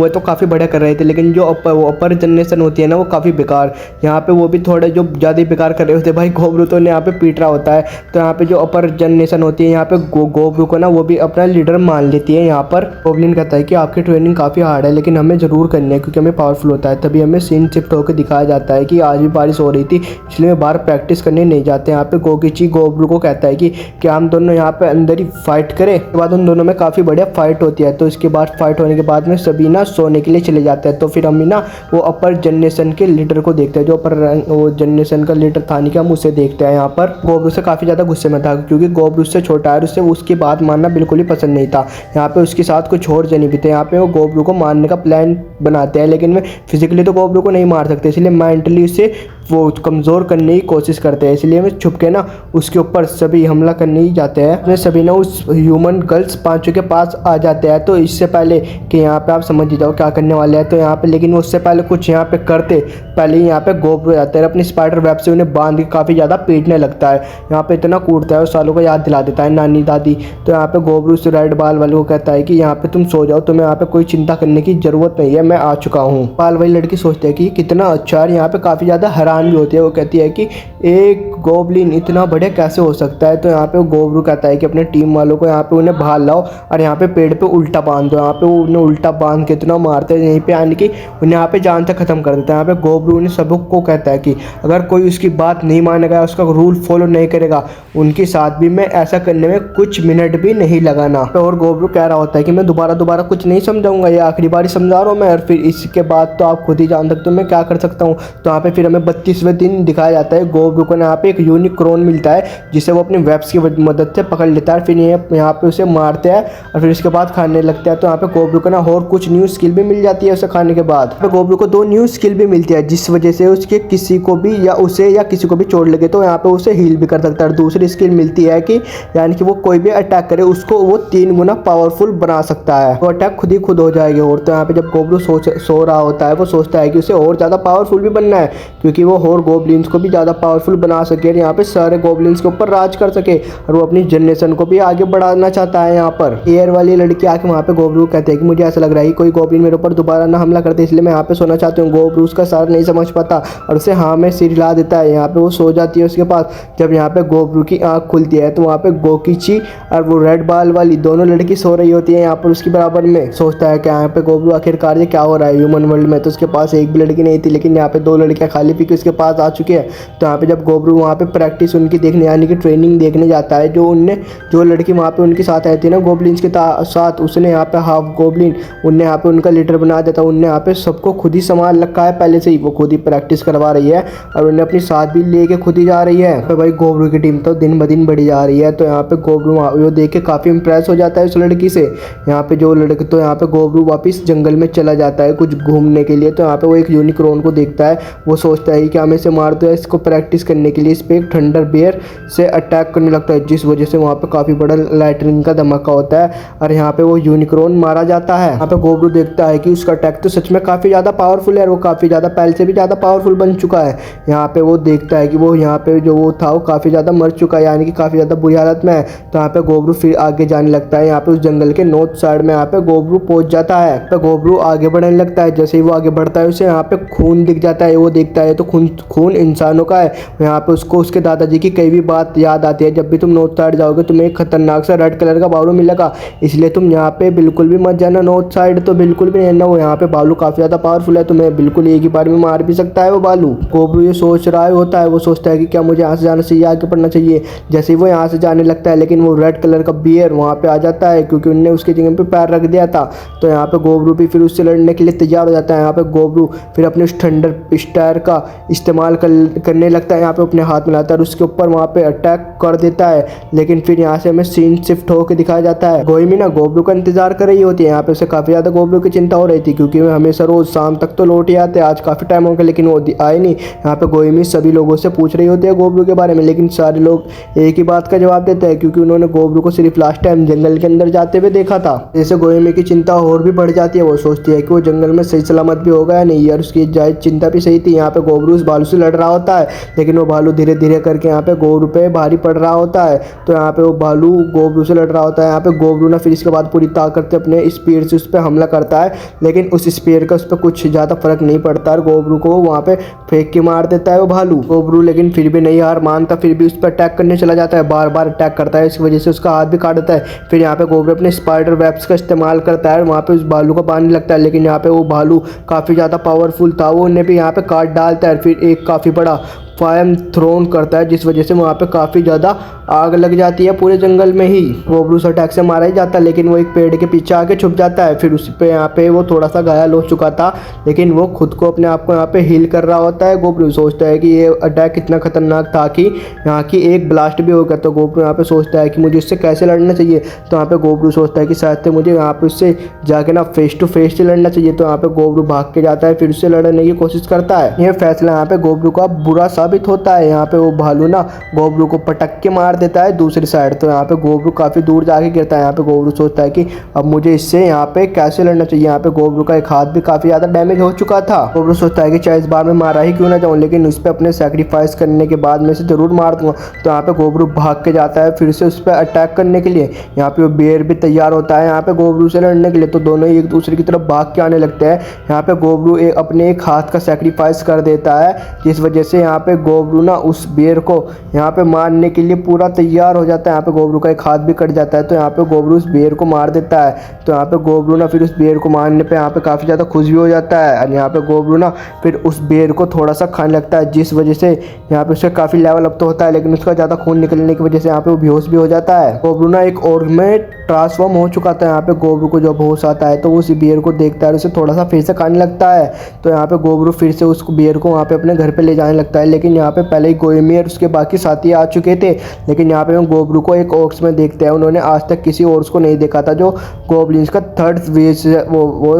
तो काफ़ी बढ़िया कर रहे थे, लेकिन जो अपर जनरेशन होती है ना, वो काफ़ी बेकार, यहाँ पे वो भी थोड़े जो ज़्यादा बेकार कर रहे होते हैं। भाई गोबरू तो यहाँ पे पीट रहा होता है। तो यहाँ पे जो अपर जनरेशन होती है, यहाँ पे गोबरू को ना वो भी अपना लीडर मान लेती है। यहाँ पर गोबलिन कहता है कि आपकी ट्रेनिंग काफ़ी हार्ड है, लेकिन हमें ज़रूर करनी है क्योंकि हमें पावरफुल होता है। तभी हमें सीन शिफ्ट होकर दिखाया जाता है कि आज भी बारिश हो रही थी, इसलिए बाहर प्रैक्टिस करने नहीं जाते। यहाँ पे गोकिची गोब्रू को कहता है कि क्या हम दोनों यहाँ पे अंदर ही फाइट करें। उसके बाद उन दोनों में काफ़ी बढ़िया फाइट होती है। तो इसके बाद फाइट होने के बाद में सभी ना सोने के लिए चले जाते हैं। तो फिर हम ना वो अपर जनरेशन के लीडर को देखते हैं, जो अपर वो जनरेशन का लीडर था नहीं कि हम उसे देखते हैं। यहाँ पर गोब्रू से काफ़ी ज़्यादा गुस्से में था, क्योंकि गोब्रू उससे छोटा है, उससे उसकी बात मानना बिल्कुल ही पसंद नहीं था। यहाँ पे उसके साथ कुछ और जने भी थे। यहाँ पे वो गोब्रू को मारने का प्लान बनाते हैं, लेकिन वे फिजिकली तो गोब्रू को नहीं मार सकते, इसलिए मेंटली उसे वो कमज़ोर करने की कोशिश करते हैं। इसलिए वे छुप के ना उसके ऊपर सभी हमला करने ही जाते हैं। वे सभी ना उस ह्यूमन गर्ल्स पांचों के पास आ जाते हैं। तो इससे पहले कि यहाँ पे आप समझ ही जाओ क्या करने वाले हैं, तो यहाँ पे लेकिन उससे पहले कुछ यहाँ पे करते पहले ही यहाँ पे गोब्रू जाते हैं, अपनी स्पाइडर वेब से उन्हें बांध के काफ़ी ज़्यादा पीटने लगता है। यहाँ पे इतना कूदता है और सालों को याद दिला देता है नानी दादी। तो यहाँ पे गोब्रू उस रेड बाल वाले को कहता है कि यहाँ पे तुम सो जाओ, तुम्हें यहाँ पे कोई चिंता करने की जरूरत नहीं है, मैं आ चुका हूँ। बाल वाली लड़की सोचती है कि कितना अच्छा है, यहाँ पे काफ़ी ज़्यादा हैरान भी होती है। वो कहती है कि एक गोब्लिन इतना बढ़िया कैसे हो सकता है। तो यहाँ पे गोब्रू कहता है कि अपने टीम वालों को यहाँ पे उन्हें बाहर लाओ और यहाँ पे पेड़ पे उल्टा बांध दो। यहाँ पे उन्हें उल्टा बांध के इतना मारते हैं यहीं पे आने की उन्हें यहाँ पे जान से ख़त्म कर देता है। यहाँ पे गोब्रू उन्हें सबको कहता है कि अगर कोई उसकी बात नहीं मानेगा, उसका रूल फॉलो नहीं करेगा, उनके साथ भी मैं ऐसा करने में कुछ मिनट भी नहीं लगाना। और गोब्रू कह रहा होता है कि मैं दोबारा कुछ नहीं समझाऊंगा, ये आखिरी बार समझा रहा हूँ मैं, और फिर इसके बाद तो आप खुद ही जान सकते हो मैं क्या कर सकता हूँ। तो यहाँ पे फिर हमें 32वें दिन दिखाया जाता है। गोब्रू को यहाँ पे एक यूनिक्रॉन मिलता है, जिसे वो अपनी वेब्स की मदद से पकड़ लेता है। फिर यहाँ पे उसे मारते हैं और फिर उसके बाद खाने लगते हैं। तो यहाँ पे गोब्रू को ना और कुछ न्यू स्किल भी मिल जाती है उसे खाने के बाद। तो गोब्रू को 2 न्यू स्किल भी मिलती है, जिस वजह से उसके किसी को भी या उसे या किसी को भी चोट लगे तो यहाँ पे उसे हील भी कर सकता है। दूसरी स्किल मिलती है कि यानी कि वो कोई भी अटैक करे उसको वो 3 गुना पावरफुल बना सकता है, वो अटैक खुद ही खुद हो जाएगी। और तो यहाँ पे जब गोब्रू सो रहा होता है, वो सोचता है कि उसे और ज़्यादा पावरफुल भी बनना है, क्योंकि वो और गोब्लिन्स को भी ज़्यादा पावरफुल बना सके और यहाँ पे सारे गोब्लिन्स के ऊपर राज कर सके, और वो अपनी जनरेशन को भी आगे बढ़ाना चाहता है। यहाँ पर एयर वाली लड़की आके वहाँ पे गोब्रू कहते हैं कि मुझे ऐसा लग रहा है कि कोई गोब्लिन मेरे ऊपर दोबारा ना हमला करते, इसलिए मैं यहाँ पे सोना चाहती हूँ। गोब्रू उसका सार नहीं समझ पाता और उसे हाँ में सिर हिला देता है। यहाँ पे वो सो जाती है उसके पास। जब यहाँ पे गोब्रू की आँख खुलती है तो वहाँ पे गोकिची और वो रेड बाल वाली दोनों लड़की सो रही होती है यहाँ पर उसकी बराबर में। सोचता है कि यहाँ पे गोब्रू आखिरकार ये क्या हो रहा है ह्यूमन वर्ल्ड में, तो उसके पास एक भी लड़की नहीं थी, लेकिन यहाँ पे 2 लड़कियाँ खाली पी के उसके पास आ चुकी है। तो यहाँ पे जब गोब्रू वहाँ पे प्रैक्टिस उनकी देखने यानी कि ट्रेनिंग देखने जाता है, जो लड़की वहाँ पे उनके साथ आई थी ना गोब्लिन्स के साथ, उसने यहाँ पे हाफ गोब्लिन उनने यहाँ पे उनका लीडर बना देता। उनने यहाँ पे सबको खुद ही संभाल रखा है पहले से ही, वो खुद ही प्रैक्टिस करवा रही है और उन्हें अपनी साथ भी लेके खुद ही जा रही है। तो भाई गोब्रू की टीम तो दिन ब दिन बढ़ी जा रही है। तो यहाँ पे गोब्रू वो देख के काफ़ी इंप्रेस हो जाता है उस लड़की से। यहाँ पे जो लड़की तो यहाँ पे गोब्रू वापस जंगल में चला जाता है कुछ घूमने के लिए। तो यहाँ पे वो एक यूनिक्रॉन को देखता है, वो सोचता है कि हमें इसे मार दो, इसको प्रैक्टिस करने के लिए इस पर एक थंडर बेयर से अटैक करने लगता है, जिस वजह से वहाँ पे काफ़ी बड़ा लाइटनिंग का धमाका होता है और यहाँ पे वो यूनिक्रॉन मारा जाता है। यहाँ पे गोब्रू देखता है कि उसका अटैक तो सच में काफ़ी ज़्यादा पावरफुल है और वो काफ़ी ज़्यादा पहले से भी ज़्यादा पावरफुल बन चुका है। यहाँ पे वो देखता है कि वो यहाँ पे जो वो था वो काफ़ी ज़्यादा मर चुका है, यानी कि काफ़ी ज़्यादा बुरी हालत में है। तो यहाँ पे गोब्रू फिर आगे जाने लगता है। यहाँ पे उस जंगल के नॉर्थ साइड में यहाँ पे गोब्रू पहुँच जाता है। तो गोब्रू आगे बढ़ने लगता है। जैसे ही वो आगे बढ़ता है उसे यहाँ पे खून दिख जाता है। वो देखता है तो खून इंसानों का है। यहाँ पे उसको उसके दादाजी की कई भी बात याद आती है, जब भी तुम नॉर्थ साइड जाओगे तुम्हें एक खतरनाक सा रेड कलर का बालू मिलेगा, इसलिए तुम यहाँ पे बिल्कुल भी मत जाना नॉर्थ साइड, तो बिल्कुल भी नहीं ना। वो यहाँ पे बालू काफ़ी ज़्यादा पावरफुल है, तुम्हें बिल्कुल एक ही बार में मार भी सकता है वो बालू। गोब्रू ये सोच रहा होता है, वो सोचता है कि क्या मुझे यहाँ से जाना चाहिए, आगे बढ़ना चाहिए। जैसे ही वो यहाँ से जाने लगता है, लेकिन वो रेड कलर का बियर वहाँ पे आ जाता है, क्योंकि उनने उसकी जगह पे पैर रख दिया था। तो यहाँ पे गोब्रू भी फिर उससे लड़ने के लिए तैयार हो जाता है। यहाँ पे गोब्रू फिर अपने उस थंडर स्टार का इस्तेमाल करने लगता है। यहाँ पे अपने हाथ मिलाता है और उसके ऊपर वहाँ पे अटैक कर देता है। लेकिन फिर यहाँ से हमें सीन शिफ्ट होकर दिखाया जाता है। गोइमी ना गोब्रू का इंतजार कर रही होती है। यहाँ पे उसे काफ़ी ज़्यादा गोब्रू की चिंता हो रही थी, क्योंकि वे हमेशा रोज़ शाम तक तो लौट ही आते। आज काफ़ी टाइम हो गया लेकिन वो आए नहीं। यहाँ पे गोइमी सभी लोगों से पूछ रही होती है गोब्रू के बारे में, लेकिन सारे लोग एक ही बात का जवाब देते हैं, क्योंकि उन्होंने गोब्रू को सिर्फ लास्ट टाइम जंगल के अंदर जाते हुए देखा था। जैसे गोइमी की चिंता और भी बढ़ जाती है। वो सोचती है कि वो जंगल में सही सलामत भी होगा या नहीं, यार उसकी जायज़ चिंता भी सही थी। यहाँ पे गोब्रू उस भालू से लड़ रहा होता है, लेकिन वो भालू धीरे धीरे करके यहाँ पे गोबरू पे भारी पड़ रहा होता है। तो यहाँ पे वो भालू गोबरू से लड़ रहा होता है। यहाँ पे गोबरू ना फिर इसके बाद पूरी ताकत से अपने स्पीड से उस पर हमला करता है, लेकिन उस स्पीड का उस पर कुछ ज़्यादा फर्क नहीं पड़ता और गोबरू को वहाँ पे फेंक के मार देता है वो भालू। गोबरू लेकिन फिर भी नहीं हार मानता, फिर भी उस पर अटैक करने चला जाता है, बार बार अटैक करता है, इस वजह से उसका हाथ भी काट देता है। फिर यहाँ पे गोबरू अपने स्पाइडर वेब्स का इस्तेमाल करता है, वहाँ पे उस भालू को पानी लगता है, लेकिन यहाँ पे वो भालू काफ़ी ज़्यादा पावरफुल था, वो उन्हें भी यहाँ पे काट डालता है। फिर एक काफ़ी बड़ा फायर थ्रोन करता है, जिस वजह से वहाँ पे काफ़ी ज़्यादा आग लग जाती है पूरे जंगल में ही। गोबरू उस अटैक से मारा ही जाता है, लेकिन वो एक पेड़ के पीछे आके छुप जाता है। फिर उस पे यहाँ पे वो थोड़ा सा घायल हो चुका था, लेकिन वो खुद को अपने आप को यहाँ पे हील कर रहा होता है। गोबरू सोचता है कि ये अटैक इतना खतरनाक था कि यहाँ की एक ब्लास्ट भी होगा। तो गोबरू यहाँ पे सोचता है कि मुझे इससे कैसे लड़ना चाहिए। तो यहाँ पे गोबरू सोचता है कि शायद से मुझे यहाँ पे उससे जाके ना फेस टू फेस से लड़ना चाहिए। तो यहाँ पे गोबरू भाग के जाता है, फिर उससे लड़ने की कोशिश करता है। ये फैसला यहाँ पे गोबरू का बुरा साबित होता है। यहाँ पे वो भालू ना गोबरू को पटक के मार देता है दूसरी साइड। तो यहाँ पे गोबरू काफ़ी दूर जाके गिरता है। यहाँ पे गोबरू सोचता है कि अब मुझे इससे यहाँ पे कैसे लड़ना चाहिए। यहाँ पे गोबरू का एक हाथ भी काफ़ी ज़्यादा डैमेज हो चुका था। गोबरू सोचता है कि चाहे इस बार में मारा ही क्यों ना जाऊँ, लेकिन उस पर अपने सेक्रीफाइस करने के बाद मैं इसे ज़रूर मार दूंगा। तो यहाँ पे गोबरू भाग के जाता है फिर से उस पर अटैक करने के लिए। यहाँ पे वो बेर भी तैयार होता है यहाँ पे गोबरू से लड़ने के लिए। तो दोनों ही एक दूसरे की तरफ भाग के आने लगते हैं। यहाँ पे गोबरू अपने एक हाथ का सेक्रीफाइस कर देता है, जिस वजह से यहाँ पे गोबरू ना उस बेर को यहाँ पे मारने के लिए पूरा तैयार हो जाता है। यहाँ पे गोबरू का एक हाथ भी कट जाता है। तो यहाँ पे गोबरू उस बेर को मार देता है। तो यहाँ पे गोबरू ना फिर उस बेर को मारने पे यहाँ पे काफ़ी ज़्यादा खुश भी हो जाता है, और यहाँ पे गोबरू ना फिर उस बेर को थोड़ा सा खाने लगता है, जिस वजह से यहाँ पे उसका काफ़ी लेवल अप तो होता है, लेकिन उसका ज़्यादा खून निकलने की वजह से यहाँ पे वो बेहोश भी हो जाता है। गोबरू ना एक और में ट्रांसफॉर्म हो चुका था। यहाँ पे गोबरू को जब होश आता है तो वो उस बियर को देखता है और उसे थोड़ा सा फिर से खाने लगता है। तो यहाँ पे गोबरू फिर से उस बियर को वहाँ पे अपने घर पे ले जाने लगता है, लेकिन यहाँ पे पहले ही गोएमी और उसके बाकी साथी आ चुके थे। लेकिन यहाँ पे हम गोबरू को एक ऑर्क्स में देखते हैं, उन्होंने आज तक किसी ऑर्क्स को नहीं देखा था। जो गोब्लिन्स का थर्ड वेज वो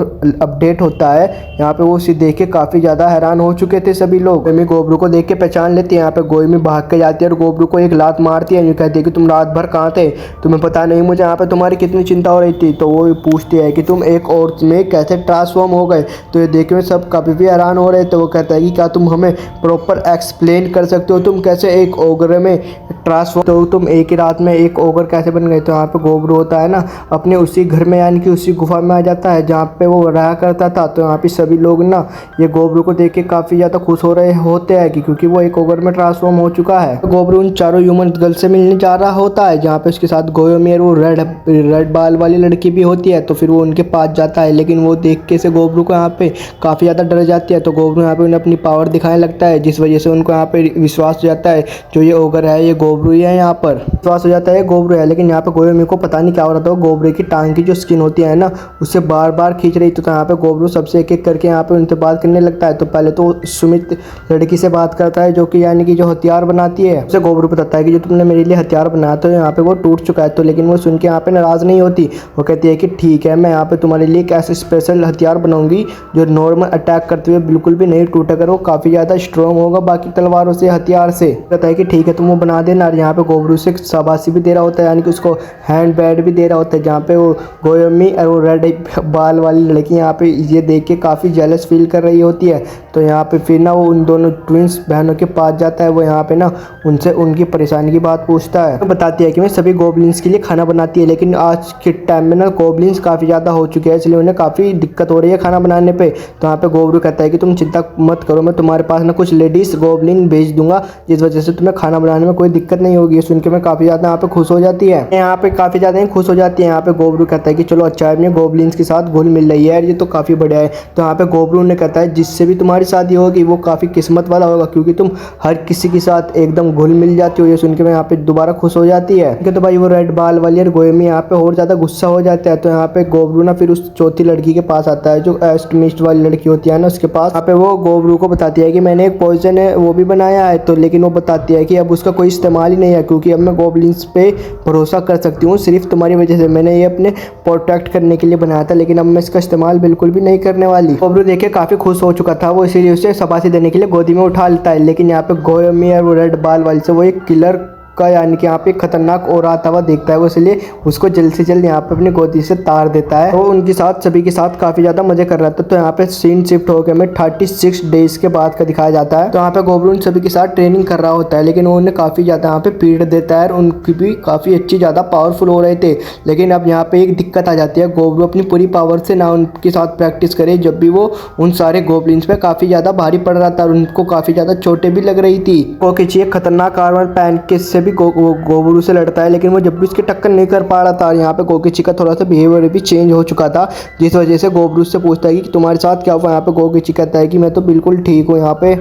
अपडेट होता है, यहाँ पे वो उसे देख के काफ़ी ज़्यादा हैरान हो चुके थे सभी लोग। गोएमी गोबरू को देख के पहचान लेती है। यहाँ पे गोएमी भाग के जाती है और गोबरू को एक लात मारती है, यूँ कहती है कि तुम रात भर कहाँ थे, तुम्हें पता नहीं मुझे यहाँ पे तुम्हारी कितनी चिंता हो रही थी। तो वो पूछती है कि तुम एक ऑर्क्स में कैसे ट्रांसफॉर्म हो गए। तो ये देखे हुए सब काफ़ी भी हैरान हो रहे थे। वो कहता है कि क्या तुम हमें प्रॉपर एक्सप्लेन कर सकते हो, तुम कैसे एक ओगर में ट्रांसफॉर्म, तो तुम एक ही रात में एक ओगर कैसे बन गए। तो यहाँ पे गोबरू होता है ना अपने उसी घर में यानी कि उसी गुफा में आ जाता है जहाँ पे वो रहा करता था। तो यहाँ पे सभी लोग ना ये गोबरू को देख के काफ़ी ज़्यादा खुश हो रहे होते हैं कि क्योंकि वो एक ओगर में ट्रांसफॉर्म हो चुका है। तो गोबरू उन चारों ह्यूमन गर्ल से मिलने जा रहा होता है, जहाँ पे उसके साथ गोयोमी और वो रेड बाल वाली लड़की भी होती है। तो फिर वो उनके पास जाता है, लेकिन वो देख के से गोबरू को यहाँ पे काफ़ी ज़्यादा डर जाती है। तो गोबरू यहाँ पे उन्हें अपनी पावर दिखाने लगता है, जिस वजह से उनको यहाँ पे विश्वास हो जाता है जो ये ओगर है ये गोबरू ही है। यहाँ पर विश्वास हो जाता है गोबरू है, लेकिन यहाँ पे गोयोमी को पता नहीं क्या हो रहा था। गोबरू की टांग की जो स्किन होती है ना उससे बार बार खींच रही थी। तो यहाँ पे गोबरू सबसे एक एक करके यहाँ पे उनसे बात करने लगता है। तो पहले तो सुमित लड़की से बात करता है, जो कि यानी कि जो हथियार बनाती है। उसे गोबरू बताता है कि जो तुमने मेरे लिए हथियार बनाया तो यहाँ पे वो टूट चुका है। तो लेकिन वो सुन के यहाँ पे नाराज़ नहीं होती, वो कहती है कि ठीक है, मैं यहाँ पे तुम्हारे लिए एक ऐसे स्पेशल हथियार बनाऊंगी जो नॉर्मल अटैक करते हुए बिल्कुल भी नहीं टूटेगा, वो काफ़ी ज़्यादा स्ट्रॉन्ग होगा बाकी तलवारों से हथियार से। कहता है कि ठीक है तुम वो बना देना। और यहाँ पे गोबरू से शाबाशी भी दे रहा होता है, यानी कि उसको हैंड बैड भी दे रहा होता है, जहाँ पे वो गोयोमी और वो रेड बाल वाली लड़की यहाँ पे ये देख के काफ़ी जेलस फील कर रही होती है। तो यहाँ पे फिर ना वो उन दोनों ट्विंस बहनों के पास जाता है। वो यहाँ पे ना उनसे उनकी परेशानी की बात पूछता है। तो बताती है कि मैं सभी गोब्लिन्स के लिए खाना बनाती है, लेकिन आज के टाइम में ना गोब्लिन्स काफ़ी ज़्यादा हो चुके हैं, इसलिए उन्हें काफ़ी दिक्कत हो रही है खाना बनाने पे। तो यहाँ पे गोबरू कहता है कि तुम चिंता मत करो, मैं तुम्हारे पास ना कुछ लेडीज़ गोब्लिन भेज दूंगा, जिस वजह से तुम्हें खाना बनाने में कोई दिक्कत नहीं होगी। सुन के मैं काफ़ी ज़्यादा यहाँ पे खुश हो जाती है। यहाँ पे काफ़ी ज़्यादा ही खुश हो जाती है। यहाँ पे गोबरू कहता है कि चलो अच्छा है, अपने गोब्लिन्स के साथ घुल मिल रही है, ये तो काफ़ी बढ़िया है। तो यहाँ पे गोबरू ने कहता है जिससे भी तुम्हारी शादी होगी वो काफ़ी किस्मत वाला होगा, क्योंकि तुम हर किसी के साथ एकदम घुल मिल जाती हो। ये सुन के मैं यहाँ पे दोबारा खुश हो जाती है। ठीक है, तो भाई वो रेड बाल वाली और गोएमी यहाँ पे और ज़्यादा गुस्सा हो जाता है। तो यहाँ पे गोबरू ना फिर उस चौथी लड़की के पास आता है, जो एस्टमिस्ट वाली लड़की होती है ना उसके पास। यहाँ पे वो गोबरू को बताती है कि मैंने एक पॉइजन है वो भी बनाया है। तो लेकिन वो बताती है कि अब उसका कोई इस्तेमाल ही नहीं है, क्योंकि अब मैं गोब्लिन्स पे भरोसा कर सकती हूँ सिर्फ तुम्हारी वजह से। मैंने ये अपने प्रोटेक्ट करने के लिए बनाया था, लेकिन अब मैं इसका इस्तेमाल बिल्कुल भी नहीं करने वाली। गोबरू देखे काफ़ी खुश हो चुका था, वो इसीलिए उसे शाबाशी देने के लिए गोदी में उठा लेता है। लेकिन यहाँ पे गोयोमी और वो रेड बाल वाली से वो एक किलर का यानी कि यहाँ पे खतरनाक और आता हुआ देखता है वो, इसलिए उसको जल्द से जल्द यहाँ पे अपनी गोदी से तार देता है। तो उनके साथ सभी के साथ काफी ज्यादा मजे कर रहा था। तो यहाँ पे सीन शिफ्ट हो गया हमें 36 डेज के बाद का दिखाया जाता है। तो यहाँ पे गोबरू उन सभी के साथ ट्रेनिंग कर रहा होता है, लेकिन उन्हें काफी ज्यादा यहाँ पे पीड़ देता है और उनकी भी काफी अच्छी ज्यादा पावरफुल हो रहे थे। लेकिन अब यहाँ पे एक दिक्कत आ जाती है, गोबरू अपनी पूरी पावर से ना उनके साथ प्रैक्टिस करे, जब भी वो उन सारे गोबलिन्स पे काफी ज्यादा भारी पड़ रहा था और उनको काफी ज्यादा चोटें भी लग रही थी। कोकिची एक खतरनाक आर्मर पहन के से भी गोबरू से लड़ता है, लेकिन वो जब भी उसकी टक्कर नहीं कर पा रहा था। यहाँ पे कोकिची का थोड़ा सा बिहेवियर भी चेंज हो चुका था, जिस वजह से गोबरू से पूछता है कि तुम्हारे साथ क्या हुआ। यहाँ पे कोकिची कहता है कि मैं तो बिल्कुल ठीक हूँ। यहाँ पे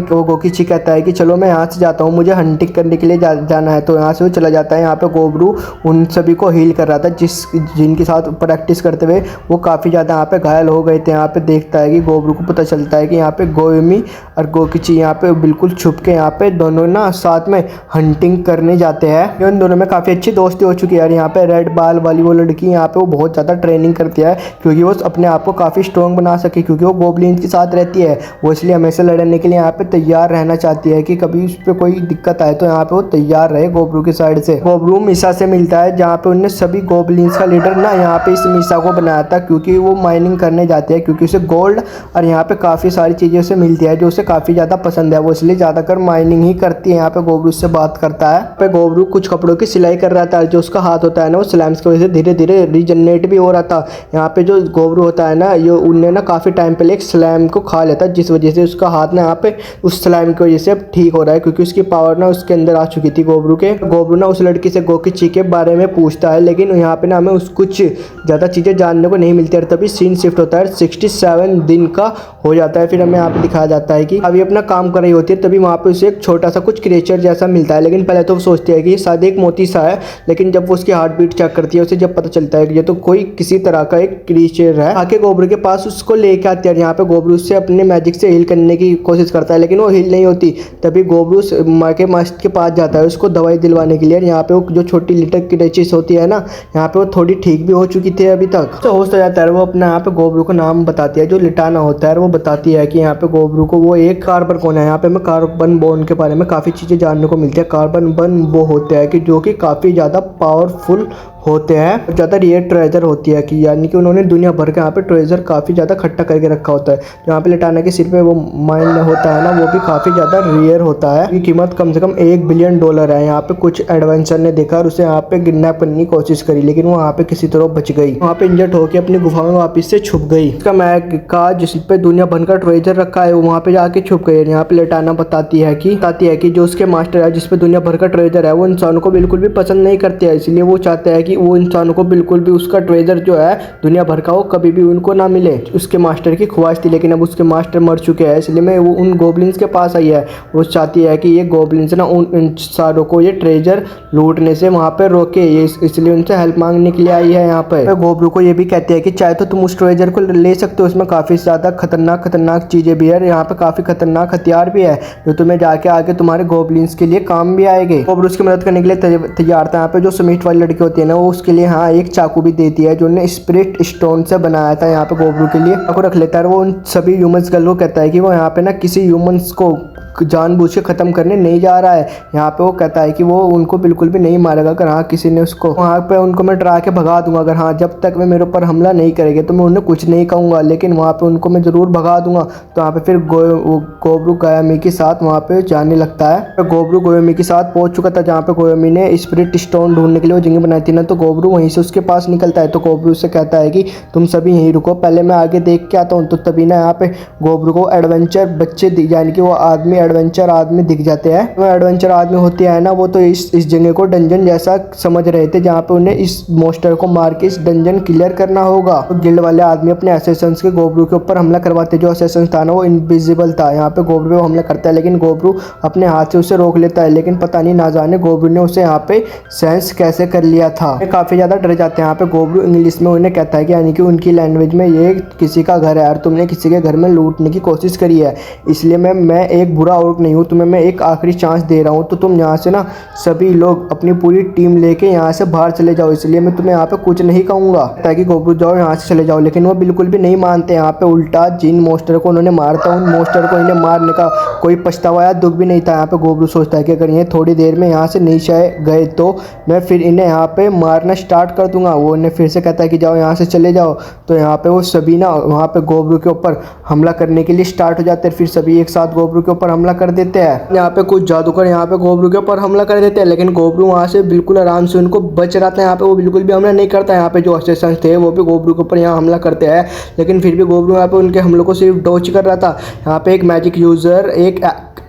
कोकिची कहता है कि चलो मैं यहाँ से जाता हूँ, मुझे हंटिंग करने के लिए जाना है। तो यहाँ से वो चला जाता है। यहाँ पे गोबरू उन सभी को हील कर रहा था जिनके साथ प्रैक्टिस करते हुए वो काफ़ी ज़्यादा यहाँ पे घायल हो गए थे। यहाँ पे देखता है कि गोबरू को पता चलता है कि यहाँ पे गोयोमी और कोकिची यहाँ पे बिल्कुल छुप के यहाँ पे दोनों ना साथ में हंटिंग करने जाते हैं। उन दोनों में काफ़ी अच्छी दोस्ती हो चुकी है और यहाँ पे रेड बाल वाली वो लड़की यहाँ पे वो बहुत ज़्यादा ट्रेनिंग करती है, क्योंकि वो अपने आप को काफ़ी स्ट्रॉन्ग बना सके, क्योंकि वो गोबलिन्स के साथ रहती है। वो इसलिए हमेशा लड़ने के लिए यहाँ पे तैयार रहना चाहती है कि कभी उस पर कोई दिक्कत आए तो यहाँ पे वो तैयार रहे गोबरू की साइड से। गोबरू मीसा से मिलता है, जहाँ पे उन्होंने सभी गोबलिन्स का लीडर ना यहाँ पे इस मीसा को बनाया था, क्योंकि वो माइनिंग करने जाते हैं, क्योंकि उसे गोल्ड और यहाँ पे काफ़ी सारी चीज़ें उसे मिलती है जो उसे काफ़ी ज़्यादा पसंद है। वो इसलिए ज़्यादातर माइनिंग ही करती है। यहाँ पे गोबरू से बात करता है। पे गोबरू कुछ कपड़ों की सिलाई कर रहा था, जो उसका हाथ होता है ना वो स्लैम्स की वजह से धीरे धीरे रीजनरेट भी हो रहा था। यहाँ पे जो गोबरू होता है ना, ये उनने ना काफ़ी टाइम पहले एक स्लैम को खा लेता, जिस वजह से उसका हाथ ना यहाँ पे उस स्लैम की वजह से अब ठीक हो रहा है, क्योंकि उसकी पावर ना उसके अंदर आ चुकी थी गोबरू के। गोबरू ना उस लड़की से कोकिची के बारे में पूछता है, लेकिन यहाँ पे ना हमें उस कुछ ज़्यादा चीज़ें जानने को नहीं मिलती है। तभी सीन शिफ्ट होता है, 67 दिन का हो जाता है। फिर हमें यहाँ पे दिखाया जाता है कि अभी अपना काम कर रही होती है, तभी वहाँ पे उसे एक छोटा सा कुछ क्रिएचर जैसा मिलता है। लेकिन पहले तो वो सोचती है कि शायद एक मोती सा है, लेकिन जब वो उसकी हार्ट बीट चेक करती है, उसे जब पता चलता है कि ये तो कोई किसी तरह का एक क्रिएचर है, आके गोबरू के पास उसको लेके आती है। यहाँ पे गोबरू उससे अपने मैजिक से हील करने की कोशिश करता है, लेकिन वो हील नहीं होती। तभी गोबरू माँ के मस्त के पास जाता है उसको दवाई दिलवाने के लिए। यहाँ पे वो जो छोटी लिटर क्रिएचर्स होती है ना, यहाँ पे वो थोड़ी ठीक भी हो चुकी थी अभी तक। तो होश हो जाता है, वो अपना यहाँ पे गोबरू को नाम बताती है, जो लिटाना होता है। वो बताती है कि यहाँ पे गोबरू को वो एक कार्बन कौन है। यहाँ पे हमें कार्बन बोन के बारे में काफ़ी चीज़ें जानने को मिलती है। कार्बन बन वो होते हैं कि जो कि काफ़ी ज़्यादा पावरफुल होते हैं, ज़्यादा रेयर ट्रेजर होती है, कि यानी कि उन्होंने दुनिया भर के यहाँ पे ट्रेजर काफ़ी ज़्यादा इकट्ठा करके रखा होता है। यहाँ पे लिटाना के सिर पे वो माइन होता है ना, वो भी काफ़ी ज़्यादा रेयर होता है। इसकी कीमत कम से कम $1 बिलियन है। यहाँ पे कुछ एडवेंचर ने देखा और उसे यहाँ पे किडनैप करने की कोशिश करी, लेकिन वो यहाँ पे किसी तरह बच गई। वहाँ पे इंजर्ड होकर अपनी गुफा में वापस से छुप गई। उसका मैग का जिस पे दुनिया भर का ट्रेजर रखा है, वो वहाँ पे जाके छुप गई। यहाँ पे लिटाना बताती है कि जो उसके मास्टर है, जिसपे दुनिया भर का ट्रेजर है, वो इंसानों को बिल्कुल भी पसंद नहीं करते हैं। इसलिए वो चाहते हैं कि वो इंसानों को बिल्कुल भी उसका ट्रेजर जो है दुनिया भर का, वो कभी भी उनको ना मिले। उसके मास्टर की ख्वाहिश थी, लेकिन अब उसके मास्टर मर चुके हैं, इसलिए मैं वो उन गोबलिन्स के पास आई है। वो चाहती है कि ये गोबलिन्स ना उन इंसानों को ये ट्रेजर लूटने से वहाँ पे रोके, ये इसलिए उनसे हेल्प मांगने के लिए आई है। यहाँ पे गोबरू को ये भी कहती है कि चाहे तो तुम उस ट्रेजर को ले सकते हो, उसमें काफ़ी ज़्यादा खतरनाक चीज़ें भी है, यहाँ पे काफ़ी खतरनाक हथियार भी है, जो तुम्हें जाके आगे तुम्हारे गोबलिन्स के लिए काम भी आएंगे। गोबरू उसकी मदद करने के लिए तैयार था। यहाँ पे जो समीट वाली लड़की होती है ना, वो उसके लिए हाँ एक चाकू भी देती है, जो उन्होंने स्पिरिट स्टोन से बनाया था। यहाँ पे गोबरू के लिए चाकू रख लेता है। वो उन सभी ह्यूमंस गर्ल को कहता है कि वो यहाँ पे ना किसी ह्यूमंस को जानबूझ के ख़त्म करने नहीं जा रहा है। यहाँ पे वो कहता है कि वो उनको बिल्कुल भी नहीं मारेगा, अगर हाँ किसी ने उसको वहाँ पे उनको मैं डरा के भगा दूंगा। अगर हाँ जब तक वे मेरे ऊपर हमला नहीं करेंगे तो मैं उन्हें कुछ नहीं कहूँगा, लेकिन वहाँ पे उनको मैं ज़रूर भगा दूंगा। तो वहाँ पे फिर गोबरू गोयोमी के साथ वहाँ पे जाने लगता है। तो गोबरू गोयोमी के साथ पहुँच चुका था, जहाँ पे गोयोमी ने स्पिरिट स्टोन ढूंढने के लिए वो जगह बनाई थी ना। तो गोबरू वहीं से उसके पास निकलता है। तो गोबरू से कहता है कि तुम सभी यहीं रुको, पहले मैं आगे देख के आता हूँ। तो तभी ना यहाँ पे गोबरू को एडवेंचर बच्चे यानी कि वो आदमी एडवेंचर आदमी दिख जाते हैं। वो एडवेंचर आदमी होते हैं ना, वो तो इस जगह को डंजन जैसा समझ रहे थे, जहाँ पे उन्हें इस मोस्टर को मार के इस डंजन क्लियर करना होगा। तो गिल्ड वाले आदमी अपने एसेसंस के गोबरू के ऊपर हमला करवाते। जो एसेसन था ना वो इनविजिबल था। यहाँ पे गोबरू पे हमला करता है, लेकिन गोबरू अपने हाथ से उसे रोक लेता है। लेकिन पता नहीं ना जाने गोबरू ने उसे यहाँ पे सेंस कैसे कर लिया था। काफी ज्यादा डर जाते हैं। यहाँ पे गोबरू इंग्लिश में उन्हें कहता है कि यानी कि उनकी लैंग्वेज में ये किसी का घर है और तुमने किसी के घर में लूटने की कोशिश करी है, इसलिए मैं एक बुरा बुरा और नहीं हूँ, तुम्हें मैं एक आखिरी चांस दे रहा हूँ। तो तुम यहाँ से ना सभी लोग अपनी पूरी टीम लेके यहाँ से बाहर चले जाओ, इसलिए मैं तुम्हें यहाँ पे कुछ नहीं कहूँगा ताकि गोब्रू जाओ यहाँ से चले जाओ। लेकिन वो बिल्कुल भी नहीं मानते। यहाँ पे उल्टा जिन मोस्टर को उन्होंने मारता, उन मोस्टर को इन्हें मारने का कोई पछतावा या दुख भी नहीं था। यहाँ पे गोब्रू सोचता है कि अगर ये थोड़ी देर में यहाँ से नीचे गए तो मैं फिर इन्हें यहाँ पे मारना स्टार्ट कर दूंगा। वो इन्हें फिर से कहता है कि जाओ यहाँ से चले जाओ। तो यहाँ पे वो सभी ना वहाँ पे गोब्रू के ऊपर हमला करने के लिए स्टार्ट हो जाते हैं। फिर सभी एक साथ गोब्रू के ऊपर हमला कर देते हैं। यहाँ पे कुछ जादूगर यहाँ पे गोब्रू के ऊपर हमला कर देते हैं, लेकिन गोब्रू वहाँ से बिल्कुल आराम से उनको बच रहता है। यहाँ पे वो बिल्कुल भी हमला नहीं करता। यहाँ पे जो असिस्टेंट थे वो भी गोब्रू के ऊपर यहाँ हमला करते हैं, लेकिन फिर भी गोब्रू यहाँ पे उनके हमलों को सिर्फ डॉज कर रहा था। यहाँ पे एक मैजिक यूजर एक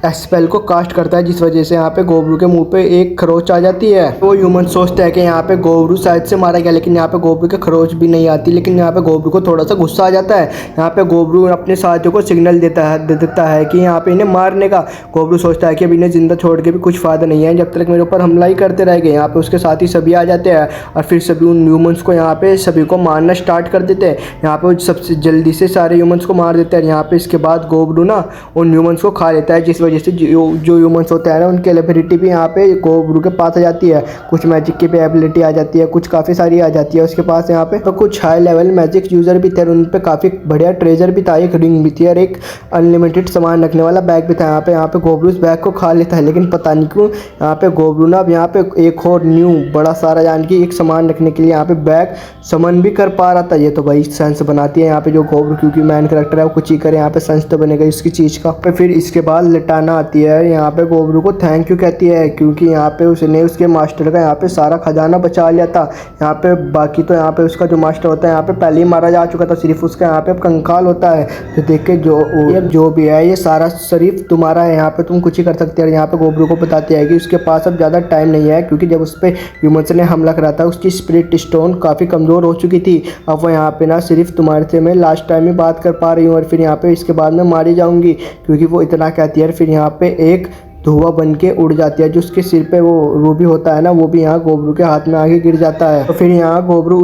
स्पेल को कास्ट करता है, जिस वजह से यहाँ पे गोब्रू के मुंह पे एक खरोच आ जाती है। तो ह्यूमन सोचता है कि यहाँ पे गोब्रू शायद से मारा गया, लेकिन यहाँ पे गोब्रू के खरोच भी नहीं आती। लेकिन यहाँ पे गोब्रू को थोड़ा सा गुस्सा आ जाता है। यहाँ पे गोब्रू अपने साथियों को सिग्नल दे देता है कि यहाँ पे इन्हें मारने का। गोब्रू सोचता है कि अब इन्हें जिंदा छोड़ के भी कुछ फायदा नहीं है, जब तक मेरे ऊपर हमला ही करते रहेंगे। यहाँ पे उसके साथी सभी आ जाते हैं और फिर सभी उन ह्यूमन्स को यहाँ पे सभी को मारना स्टार्ट कर देते हैं। यहाँ पे सबसे जल्दी से सारे ह्यूमन्स को मार देते हैं। यहाँ पे इसके बाद गोब्रू ना उन ह्यूमन्स को खा लेता है, जिस वजह से जो ह्यूमन्स होते हैं ना उनकी एबिलिटी भी यहाँ पे गोब्रू के पास आ जाती है। कुछ मैजिक की भी एबिलिटी आ जाती है, कुछ काफ़ी सारी आ जाती है उसके पास यहाँ पे। तो कुछ हाई लेवल मैजिक यूजर भी थे, उन पे काफ़ी बढ़िया ट्रेजर भी था। एक रिंग भी थी और एक अनलिमिटेड सामान रखने वाला बैग भी था। यहाँ पे गोब्रू उस बैग को खा लेता है, लेकिन पता नहीं क्यों यहाँ पे गोब्रू ना अब यहाँ पे एक और न्यू बड़ा सारा जान की एक सामान रखने के लिए यहाँ पे बैग समन भी कर पा रहा था। ये तो भाई सेंस बनाती है यहाँ पे जो गोब्रू, क्योंकि मैन करेक्टर है वो कुछ ही करे, यहाँ पे सेंस तो बनेगा इसकी चीज़ का। फिर इसके बाद लटाना आती है, यहाँ पे गोब्रू को थैंक यू कहती है, क्योंकि यहाँ पे उसने उसके मास्टर का यहाँ पे सारा खजाना बचा लिया था। यहाँ पे बाकी तो यहाँ पे उसका जो मास्टर होता है यहाँ पे पहले ही मारा जा चुका था, सिर्फ उसका यहाँ पे कंकाल होता है। तो देख के जो भी है ये सारा सिर्फ तुम्हारा है, यहाँ पे तुम कुछ ही कर सकते हो। यहाँ पे गोब्रू को बताती है कि उसके पास अब ज़्यादा टाइम नहीं है, क्योंकि जब उस पर ह्यूमन्स ने हमला करा था उसकी स्पिरिट स्टोन काफ़ी कमज़ोर हो चुकी थी। अब वो यहाँ पे ना सिर्फ तुम्हारे से मैं लास्ट टाइम ही बात कर पा रही हूँ और फिर यहाँ पे इसके बाद मैं मारी जाऊँगी, क्योंकि वो इतना कहती है। फिर यहाँ पे एक धुआं बन के उड़ जाती है, जो उसके सिर पे वो रूबी होता है ना, वो भी यहाँ गोब्रू के हाथ में आगे गिर जाता है। तो फिर यहाँ गोब्रू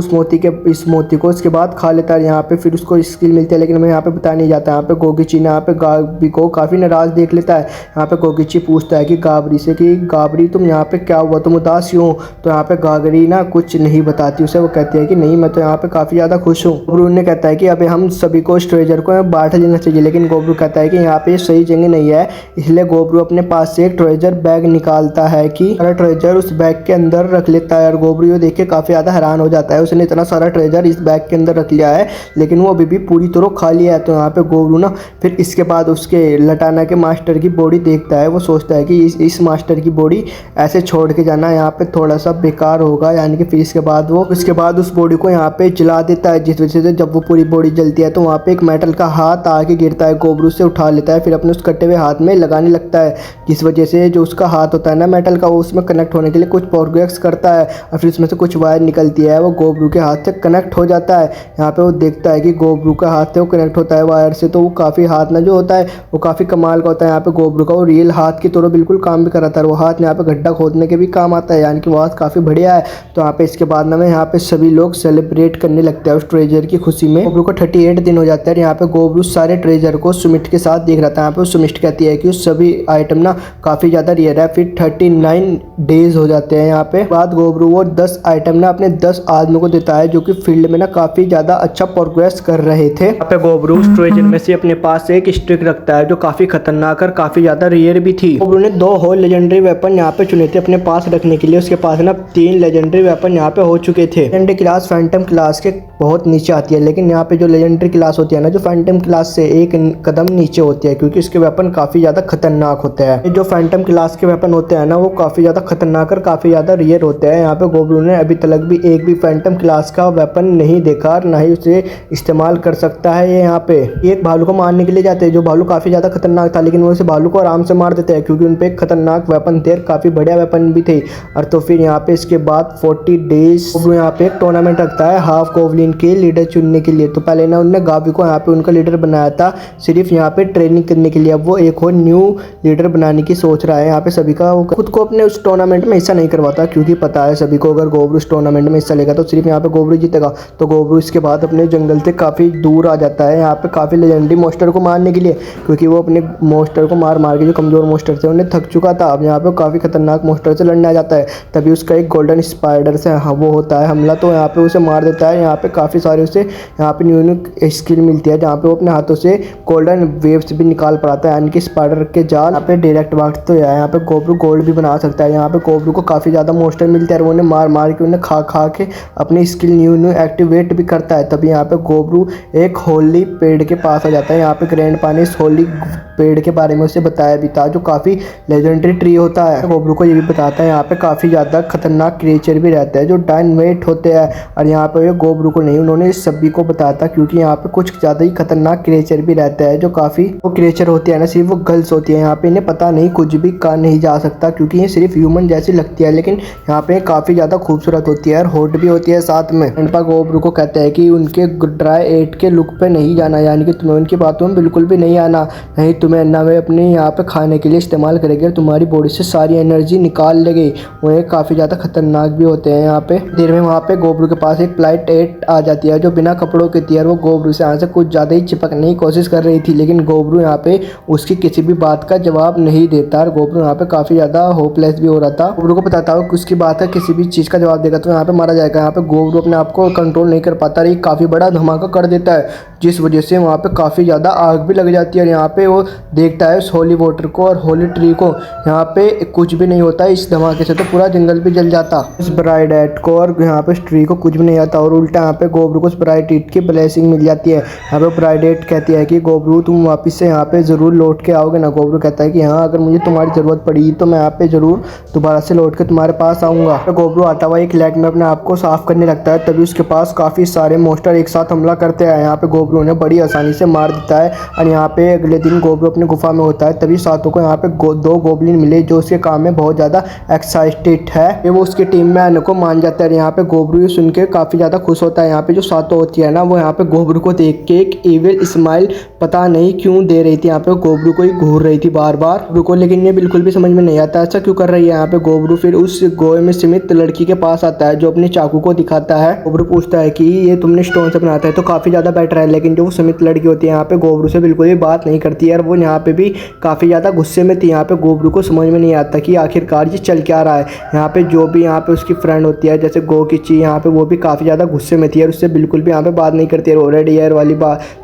इस मोती को उसके बाद खा लेता है। यहाँ पे फिर उसको स्किल मिलती है, लेकिन मैं यहाँ पे बता नहीं जाता। यहाँ पे गोगिची ने यहाँ पे गाबरी को काफ़ी नाराज़ देख लेता है। यहाँ पे गोगिची पूछता है कि गाबरी से कि गाबरी तुम यहाँ पे क्या हुआ, तुम उदास क्यों? तो यहाँ पे गाबरी ना कुछ नहीं बताती उसे। वो कहती है कि नहीं, मैं तो यहाँ पे काफ़ी ज़्यादा खुश हूँ। गोब्रू ने कहता है कि अभी हम सभी को इस ट्रेजर को बांट लेना चाहिए, लेकिन गोब्रू कहता है कि यहाँ पे सही जगह नहीं है। इसलिए गोब्रू अपने पास से एक ट्रेजर बैग निकालता है कि सारा ट्रेजर उस बैग के अंदर रख लेता है। और गोब्रू ये देख के काफ़ी ज़्यादा हैरान हो जाता है, उसने इतना सारा ट्रेजर इस बैग के अंदर रख लिया है, लेकिन वो अभी भी पूरी तरह खाली है। तो यहाँ पे गोब्रू ना फिर इसके बाद उसके लटाना के मास्टर की बॉडी देखता है। वो सोचता है कि इस मास्टर की बॉडी ऐसे छोड़ के जाना यहाँ पे थोड़ा सा बेकार होगा, यानी कि फिर इसके बाद उस बॉडी को यहाँ पे जला देता है, जिस वजह से जब वो पूरी बॉडी जलती है तो वहाँ पे एक मेटल का हाथ आके गिरता है। गोब्रू से उठा लेता है, फिर अपने उस कटे हुए हाथ में लगाने लगता है, जिस वजह से जो उसका हाथ होता है ना मेटल का, वो उसमें कनेक्ट होने के लिए कुछ प्रोग्रेस करता है और फिर उसमें से कुछ वायर निकलती है, वो गोब्रू के हाथ से कनेक्ट हो जाता है। यहाँ पे वो देखता है कि गोब्रू का हाथ से वो कनेक्ट होता है वायर से, तो वो काफ़ी हाथ ना जो होता है वो काफ़ी कमाल का होता है। यहाँ पे गोब्रू का वो रियल हाथ की तरह बिल्कुल काम भी कराता है। वो हाथ यहाँ पे गड्ढा खोदने के भी काम आता है, यानी कि वो हाथ काफ़ी बढ़िया है। तो यहाँ पे इसके बाद ना यहाँ पे सभी लोग सेलिब्रेट करने लगते हैं उस ट्रेजर की खुशी में। गोब्रू को 38 दिन हो जाता है। यहाँ पे गोब्रू सारे ट्रेजर को सुमित के साथ देख रहा था। यहाँ पे सुमित कहती है कि सभी आइटम ना काफ़ी ज़्यादा रियर है। फिर 39 डेज हो जाते हैं। यहाँ पे बाद गोब्रू वो 10 आइटम ना अपने 10 आदमियों को देता है, जो कि फील्ड में ना काफ़ी ज़्यादा अच्छा प्रोग्रेस कर रहे थे। यहाँ पे गोब्रू उस ट्रेजर में से अपने पास एक स्टिक रखता है, जो काफ़ी खतरनाक और काफ़ी ज़्यादा रियर भी थी। गोब्रू ने 2 होल लेजेंडरी वेपन यहाँ पे चुने थे अपने पास रखने के लिए। उसके पास ना 3 लेजेंडरी वेपन यहाँ पे हो चुके थे। लेजेंडरी क्लास फैंटम क्लास के बहुत नीचे आती है, लेकिन यहाँ पे जो लेजेंडरी क्लास होती है ना, जो फैंटम क्लास से एक कदम नीचे होती है, क्योंकि इसके वेपन काफ़ी ज़्यादा खतरनाक होते हैं। जो फैंटम क्लास के वेपन होते हैं ना, वो काफ़ी ज़्यादा खतरनाक और काफ़ी ज़्यादा रियर होते हैं। यहाँ पे गोब्रू ने अभी तक भी एक भी फैंटम क्लास का वेपन नहीं देखा, ना ही उसे इस्तेमाल कर सकता है। ये यहाँ पे एक भालू को मारने के लिए जाते हैं, जो भालू काफ़ी ज़्यादा खतरनाक था, लेकिन वो उस भालू को आराम से मार देते हैं, क्योंकि उन पर एक खतरनाक वेपन थे, काफ़ी बढ़िया वेपन भी थे। और तो फिर यहाँ पे इसके बाद 40 डेज गोब्रू यहाँ पे एक टूर्नामेंट रखता है हाफ गोब्लिन के लीडर चुनने के लिए। तो पहले ना उन्होंने गावी को यहाँ पे उनका लीडर बनाया था, सिर्फ यहाँ पे ट्रेनिंग करने के लिए। अब वो एक और न्यू लीडर बनाने की सोच रहा है यहाँ पे सभी का। वो खुद को अपने उस टूर्नामेंट में हिस्सा नहीं करवाता क्योंकि पता है सभी को अगर गोब्रू उस टूर्नामेंट में हिस्सा लेगा तो सिर्फ यहाँ पे गोब्रू जीतेगा। तो गोब्रू इसके बाद अपने जंगल से काफ़ी दूर आ जाता है यहाँ पे काफ़ी लेजेंडरी मोस्टर को मारने के लिए, क्योंकि वो अपने मोस्टर को मार मार के जो कमज़ोर मोस्टर थे उन्हें थक चुका था। अब यहाँ पे काफ़ी खतरनाक मोस्टर से लड़ने आ जाता है। तभी उसका एक गोल्डन स्पाइडर से वो होता है हमला, तो यहाँ पे उसे मार देता है। यहाँ पे काफ़ी सारे उसे यहाँ पे न्यू स्किल मिलती है जहाँ पे वो अपने हाथों से गोल्डन वेव्स भी निकाल पाता है, यानी कि स्पाइडर के जाल यहाँ पे डायरेक्ट भागते तो यहाँ पे गोब्रू गोल्ड भी बना सकता है। यहाँ पे गोब्रू को काफ़ी ज़्यादा मोस्टर मिलते हैं और उन्हें मार मार के उन्हें खा खा के अपनी स्किल न्यू एक्टिवेट भी करता है। तभी यहाँ पे गोब्रू एक होली पेड़ के पास आ जाता है। यहाँ पे ग्रैंडपा ने इस होली पेड़ के बारे में उसे बताया भी था जो काफ़ी लेजेंडरी ट्री होता है। गोब्रू को ये भी बताता है यहाँ पे काफ़ी ज़्यादा खतरनाक क्रिएचर भी रहता है जो डायनामाइट होते हैं, और यहाँ पे गोब्रू को नहीं उन्होंने इस सभी को बताया था क्योंकि यहाँ पे कुछ ज़्यादा ही खतरनाक क्रिएचर भी रहता है जो काफ़ी वो क्रिएचर होती है ना, सिर्फ वो गर्ल्स होती है। यहाँ पे इन्हें पता नहीं कुछ भी कहा नहीं जा सकता क्योंकि ये सिर्फ ह्यूमन जैसी लगती है, लेकिन यहाँ पे काफ़ी ज़्यादा खूबसूरत होती है और हॉट भी होती है साथ में। ग्रैंडपा गोब्रू को कहते हैं कि उनके ड्राई एट के लुक पे नहीं जाना, यानी कि तुम्हें उनकी बातों में बिल्कुल भी नहीं आना, नहीं तुम्हें ना वे अपने यहाँ पे खाने के लिए इस्तेमाल करेंगे और तुम्हारी बॉडी से सारी एनर्जी निकाल लेंगे। वो काफ़ी ज़्यादा खतरनाक भी होते हैं। यहाँ पे देर में वहाँ पे गोब्रू के पास एक फ्लाइट 8 आ जाती है जो बिना कपड़ों के थी और वो गोब्रू से यहाँ से कुछ ज़्यादा ही चिपकने की कोशिश कर रही थी, लेकिन गोब्रू यहाँ पे उसकी किसी भी बात का जवाब नहीं देता और गोब्रू यहाँ पे काफ़ी ज़्यादा होपलेस भी हो रहा था। गोब्रू को पता था कि उसकी बात है किसी भी चीज़ का जवाब देगा तो यहाँ पे मारा जाएगा। यहाँ पे गोब्रू अपने आप को कंट्रोल नहीं कर पाता और ये काफ़ी बड़ा धमाका कर देता है जिस वजह से वहाँ पे काफ़ी ज़्यादा आग भी लग जाती है। और यहाँ पे वो देखता है उस होली वाटर को और होली ट्री को, यहाँ पे कुछ भी नहीं होता। इस धमाके से तो पूरा जंगल भी जल जाता उस ब्राइड एट को, और यहाँ पे ट्री को कुछ भी नहीं आता और उल्टा यहाँ पे गोब्रू को उस ब्राइड एट की ब्लेसिंग मिल जाती है। यहाँ पे ब्राइड एट कहती है कि गोब्रू तुम वापस से यहाँ पे ज़रूर लौट के आओगे ना। गोब्रू कहता है कि हाँ, अगर मुझे तुम्हारी ज़रूरत पड़ी तो मैं यहाँ पे ज़रूर दोबारा से लौट के तुम्हारे पास आऊँगा। तो गोब्रू आता हुआ एक लेक में अपने आप को साफ करने लगता है, तभी उसके पास काफ़ी सारे मोस्टर एक साथ हमला करते हैं। यहाँ पे गोब्रू उन्हें बड़ी आसानी से मार देता है और यहाँ पे अगले दिन गोब्रू अपनी गुफा में होता है। तभी सातों को यहाँ पे 2 गोब्लिन मिले जो उसके काम में बहुत ज़्यादा एक्साइटेड है, वो उसकी टीम में आने को मान जाता है। यहाँ पे गोब्रू ये सुन के काफ़ी ज़्यादा खुश होता है। यहाँ पे जो सातों होती है ना, वो यहाँ पे गोब्रू को देख के एक इविल स्माइल पता नहीं क्यों दे रही थी। यहाँ पे गोब्रू को ही घूर रही थी बार बार गोब्रू को, लेकिन ये बिल्कुल भी समझ में नहीं आता ऐसा क्यों कर रही है। यहाँ पे गोब्रू फिर उस गोए में सीमित लड़की के पास आता है जो अपने चाकू को दिखाता है। गोब्रू पूछता है कि ये तुमने स्टोन से बनाता है तो काफ़ी ज़्यादा बेटर है, लेकिन जो वो सीमित लड़की होती है यहाँ पे गोब्रू से बिल्कुल भी बात नहीं करती है और वो यहाँ पे भी काफ़ी ज़्यादा गुस्से में थी। यहाँ पे गोब्रू को समझ में नहीं आता कि आखिरकार ये चल क्या रहा है। यहाँ पे जो भी यहाँ पे उसकी फ्रेंड होती है जैसे गोकिची, यहाँ पे वो भी काफ़ी ज़्यादा गुस्से में थी और उससे बिल्कुल भी यहाँ पे बात नहीं करती है। रेड ईयर वाली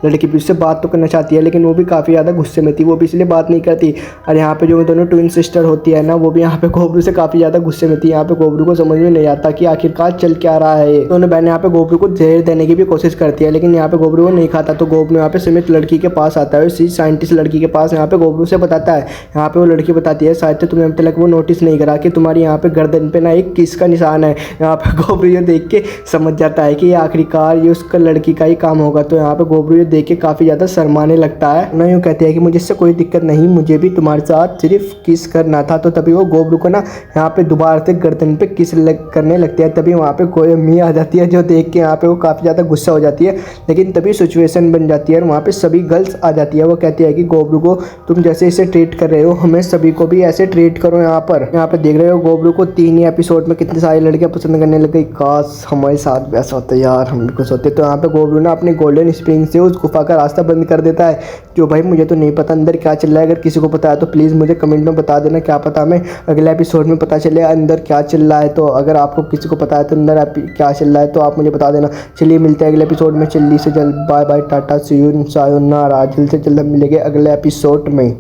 लड़की भी उससे बात तो करना चाहती है लेकिन वो भी काफ़ी ज़्यादा गुस्से में थी, वो भी इसलिए बात नहीं करती। और यहाँ पे जो दोनों ट्विन सिस्टर होती है ना, वो भी यहाँ पे गोब्रू से काफ़ी ज़्यादा गुस्से में थी। यहाँ पे गोब्रू को समझ में नहीं आता कि आखिरकार चल क्या रहा है। दोनों बहनें यहाँ पे गोब्रू को जहर देने की भी कोशिश करती है लेकिन यहाँ पे गोब्रू वो नहीं खाता। तो गोब्रू यहाँ पे सीमित लड़की के पास आता है, उसी साइंटिस्ट लड़की के पास। यहाँ पे गोब्रू से बताता है, यहाँ पे वो लड़की बताती है शायद तो तुमने अब तक वो नोटिस नहीं करा कि तुम्हारी यहाँ पे गर्दन पे ना एक किस का निशान है। यहाँ पे गोब्रू ये देख के समझ जाता है कि ये आखिरकार ये उसका लड़की का ही काम होगा। तो यहाँ पे गोब्रू ये देख के काफ़ी ज़्यादा शर्माने लगता है। ना यूँ कहते हैं कि मुझे इससे कोई दिक्कत नहीं, मुझे भी तुम्हारे साथ सिर्फ किस करना था। तो तभी वो गोब्रू को ना यहाँ पे दोबारा से गर्दन पे किस करने लगती है। तभी वहाँ पे कोई अम्मी आ जाती है जो देख के यहाँ पे वो काफ़ी ज़्यादा गुस्सा हो जाती है, लेकिन तभी सिचुएशन बन जाती है और वहाँ पे सभी गर्ल्स आ जाती है। वो कहती है कि गोब्रू को तुम जैसे इसे ट्रीट कर रहे हो हमें सभी को भी ऐसे ट्रीट करो। यहाँ पे देख रहे हो गोब्रू को 3 ही एपिसोड में कितनी सारी लड़कियां पसंद करने लग गई। काश हमारे साथ भी ऐसा होता यार, हम भी खुश होते। तो यहाँ पे गोब्रू ना अपने गोल्डन स्प्रिंग से उस गुफा का रास्ता बंद कर देता है। जो भाई मुझे तो नहीं पता अंदर क्या चल रहा है, अगर किसी को पता है तो प्लीज़ मुझे कमेंट में बता देना, क्या पता हमें अगले एपिसोड में पता चले अंदर क्या चल रहा है। तो अगर आपको किसी को पता है तो अंदर क्या चल रहा है तो आप मुझे बता देना। चलिए मिलते हैं अगले एपिसोड में, जल्दी से जल्द। Bye bye, tata, see you, सायोनारा। जल्द से जल्द मिलेंगे अगले एपिसोड में।